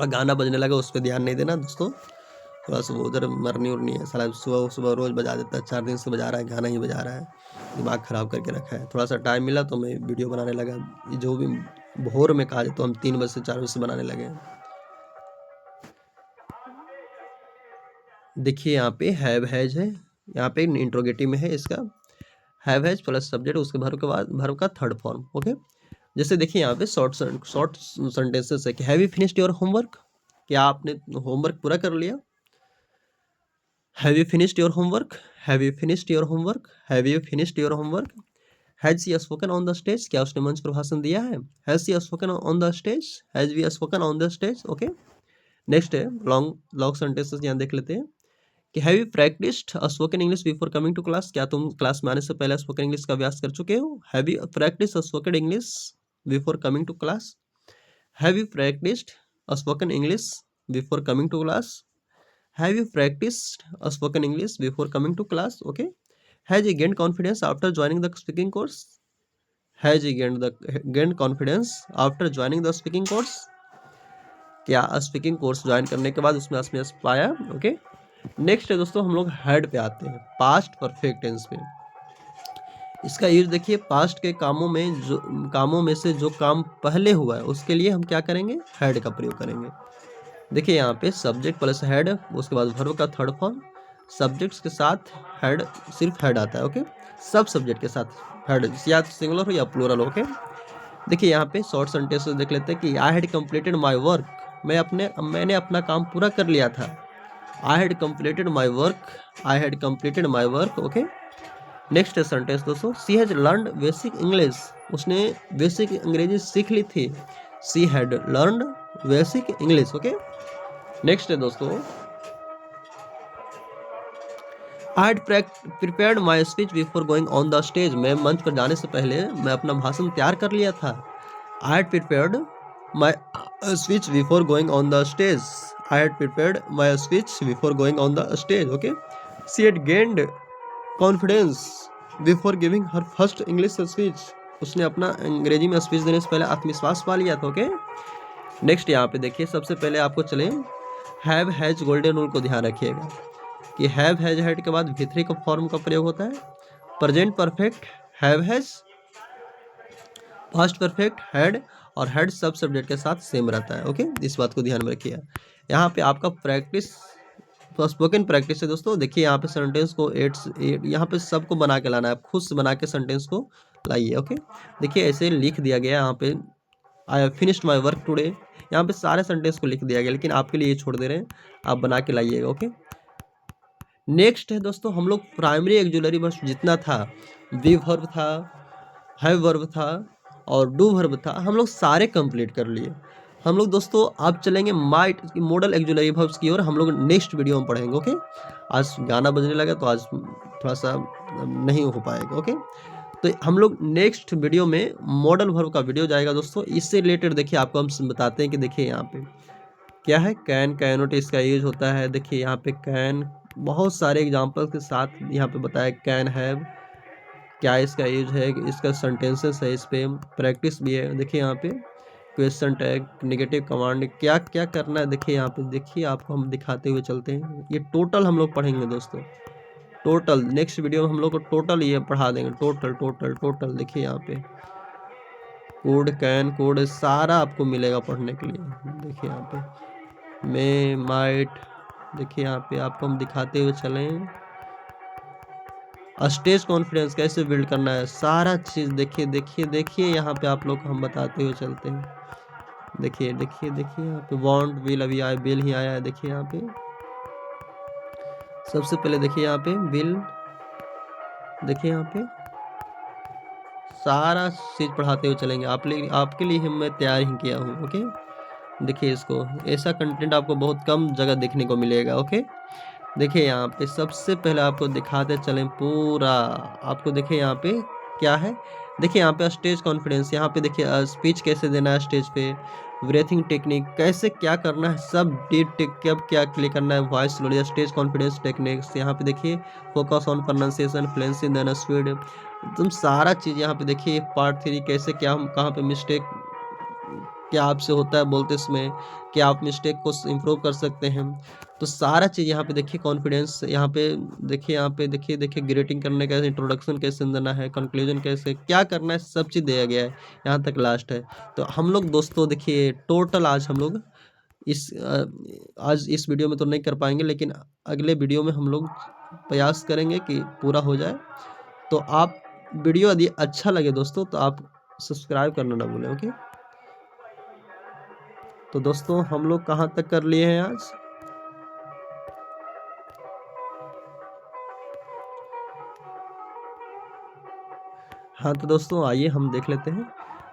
गाना बजने लगा उस पर ध्यान नहीं देना दोस्तों, थोड़ा सा उधर मरनी उड़नी है। साला सुबह रोज बजा देता है, 4 दिन से बजा रहा है, गाना ही बजा रहा है, दिमाग ख़राब करके रखा है। थोड़ा सा टाइम मिला तो मैं वीडियो बनाने लगा। जो भी भोर में कहा जाए तो हम 3 बजे से 4 बजे से बनाने लगे। देखिए यहाँ पे हैव हैज है, यहाँ पे इंट्रोगेटिव में है इसका हैव हैज प्लस सब्जेक्ट, उसके वर्ब के बाद वर्ब का थर्ड फॉर्म। ओके, जैसे देखिए यहाँ पे शॉर्ट सेंटेंसेस है कि have you finished your homework. क्या आपने होमवर्क पूरा कर लिया। Have you finished your homework. Have you finished your homework. Have you finished your homework. Has she spoken on the stage. क्या उसने मंच पर भाषण दिया है। Has she spoken on the stage. Has we spoken on the stage. Okay, next है long sentences यहाँ देख लेते हैं कि have you practised spoken English before coming to class. क्या तुम क्लास में आने से पहले स्पोकन इंग्लिश का अभ्यास कर चुके हो। Have you practised spoken English before coming to class. Have you practised spoken English before coming to class. Have you practised spoken English before coming to class. Okay, has you gained confidence after joining the speaking course. Has you gained confidence after joining the speaking course. क्या speaking course join करने के बाद उसमें आत्मविश्वास पाया। Okay, next है दोस्तों, हम लोग हैड पे आते हैं, पास्ट परफेक्ट टेंस पे। इसका यूज देखिए, पास्ट के कामों में से जो काम पहले हुआ है उसके लिए हम क्या करेंगे, हैड का प्रयोग करेंगे। देखिए यहाँ पे सब्जेक्ट प्लस हेड, उसके बाद वर्ब का थर्ड फॉर्म। सब्जेक्ट्स के साथ हेड, सिर्फ हेड आता है। ओके, सब सब्जेक्ट के साथ हेड, या सिंगुलर हो या प्लूरल। ओके, देखिए यहाँ पे शॉर्ट सेंटेंस देख लेते हैं कि I had completed my work मैंने अपना काम पूरा कर लिया था। I had completed my work. Okay, next sentence दोस्तों, सी हैज लर्नड बेसिक इंग्लिश, उसने बेसिक अंग्रेजी सीख ली थी। She had learned basic English. Okay, next है दोस्तों, I had prepared my speech before going on the stage, मैं मंच पर जाने से पहले मैं अपना भाषण तैयार कर लिया था। I had prepared my speech before going on the stage. I had prepared my speech before going on the stage. Okay, she had gained confidence before giving her first English speech, उसने अपना अंग्रेजी में speech देने से पहले आत्मविश्वास पा लिया था। ओके, नेक्स्ट यहाँ पे देखिए, सबसे पहले आपको चले हैव हैज गोल्डन रूल को ध्यान रखिएगा कि हैव हैज हैड के बाद V3 का फॉर्म का प्रयोग होता है। Present perfect have has, past perfect had, और हैड सब सब्जेक्ट के साथ सेम रहता है। ओके, इस बात को ध्यान में रखिए। यहाँ पे आपका प्रैक्टिस, स्पोकन प्रैक्टिस है दोस्तों। देखिए यहाँ पे सेंटेंस को यहाँ पे सबको बना के लाना है, आप खुद से बना के सेंटेंस को लाइए। ओके, देखिए ऐसे लिख दिया गया यहाँ पे, I have finished my work today, यहाँ पे सारे सेंटेंस को लिख दिया गया, लेकिन आपके लिए ये छोड़ दे रहे हैं, आप बना के लाइएगा। ओके, नेक्स्ट है दोस्तों, हम लोग प्राइमरी एक्जुलरी वर्ब जितना था, बी वर्ब था, हैव वर्ब था और डू वर्ब था, हम लोग सारे कंप्लीट कर लिए। हम लोग दोस्तों आप चलेंगे माइट मॉडल एक्जुलरी वर्ब्स की ओर, हम लोग नेक्स्ट वीडियो में पढ़ेंगे। ओके, आज गाना बजने लगा तो आज थोड़ा सा नहीं हो पाएगा। ओके, तो हम लोग नेक्स्ट वीडियो में मॉडल वर्ब का वीडियो जाएगा दोस्तों। इससे रिलेटेड देखिए आपको हम बताते हैं कि देखिए यहाँ पे क्या है, कैन, कैनोट इसका यूज होता है। देखिए यहाँ पे कैन बहुत सारे एग्जाम्पल के साथ यहाँ पे बताया, कैन हैव क्या इसका यूज है, इसका सेंटेंसेस है, इस पे प्रैक्टिस भी है। देखिए यहाँ पे क्वेश्चन टैग, नेगेटिव कमांड, क्या क्या करना है देखिए यहाँ पे, देखिए आपको हम दिखाते हुए चलते हैं। ये टोटल हम लोग पढ़ेंगे दोस्तों, टोटल नेक्स्ट वीडियो में हम लोग को टोटल ये पढ़ा देंगे, टोटल। देखिए यहाँ पे कोड, कैन, कोड सारा आपको मिलेगा पढ़ने के लिए। देखिए यहाँ पे मे, माइट, देखिए यहाँ पे आपको हम दिखाते हुए चलें। स्टेज कॉन्फिडेंस कैसे बिल्ड करना है, सारा चीज़ देखिए यहाँ पे आप लोग को हम बताते हुए चलते हैं। देखिए यहाँ पे वांट, विल, अभी आया, बिल ही आया है। देखिए यहाँ पे सबसे पहले देखिए यहाँ पे बिल, देखिए यहाँ पे सारा चीज़ पढ़ाते हुए चलेंगे, आपके लिए मैं तैयार ही किया हूँ। ओके, देखिए इसको, ऐसा कंटेंट आपको बहुत कम जगह देखने को मिलेगा। ओके, देखिए यहाँ पे सबसे पहले आपको दिखाते चलें पूरा, आपको देखिए यहाँ पे क्या है, देखिए यहाँ पे स्टेज कॉन्फिडेंस, यहाँ पे देखिए स्पीच कैसे देना है स्टेज पे, ब्रीथिंग टेक्निक कैसे क्या करना है, सब कब क्या क्लिक करना है, voice slowly, stage confidence techniques, यहाँ पे देखिए focus on pronunciation, fluency, then speed, तुम सारा चीज़ यहाँ पे देखिए। पार्ट 3 कैसे क्या हम कहाँ पे मिस्टेक क्या आपसे होता है बोलते समय, क्या आप मिस्टेक को इम्प्रूव कर सकते हैं, तो सारा चीज़ यहाँ पे देखिए। कॉन्फिडेंस यहाँ पे देखिए ग्रीटिंग करने का, इंट्रोडक्शन कैसे देना है, कंक्लूजन कैसे क्या करना है, सब चीज़ दिया गया है, यहाँ तक लास्ट है। तो हम लोग दोस्तों देखिए टोटल आज हम लोग आज इस वीडियो में तो नहीं कर पाएंगे, लेकिन अगले वीडियो में हम लोग प्रयास करेंगे कि पूरा हो जाए। तो आप वीडियो यदि अच्छा लगे दोस्तों तो आप सब्सक्राइब करना ना भूलें। ओके, तो दोस्तों हम लोग कहाँ तक कर लिए हैं आज, हाँ तो दोस्तों आइए हम देख लेते हैं।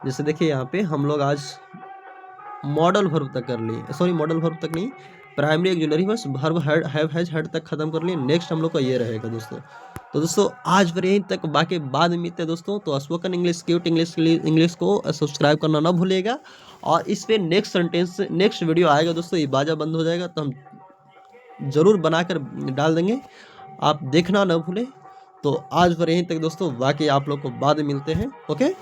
जैसे देखिए यहाँ पे हम लोग आज मॉडल वर्ब तक कर लिए, सॉरी मॉडल वर्ब तक नहीं, primary auxiliary verbs, verb have has had तक खत्म कर लिए। नेक्स्ट हम लोग का ये रहेगा दोस्तों। तो दोस्तों आज पर यहीं तक, बाकी बाद में मिलते हैं दोस्तों। तो स्पोकन इंग्लिश, क्यूट इंग्लिश को सब्सक्राइब करना ना भूलिएगा, और इस पे नेक्स्ट वीडियो आएगा दोस्तों, ये बाजा बंद हो जाएगा तो हम ज़रूर बनाकर डाल देंगे, आप देखना ना भूलें। तो आज पर यहीं तक दोस्तों, बाकी आप लोग को बाद में मिलते हैं। ओके।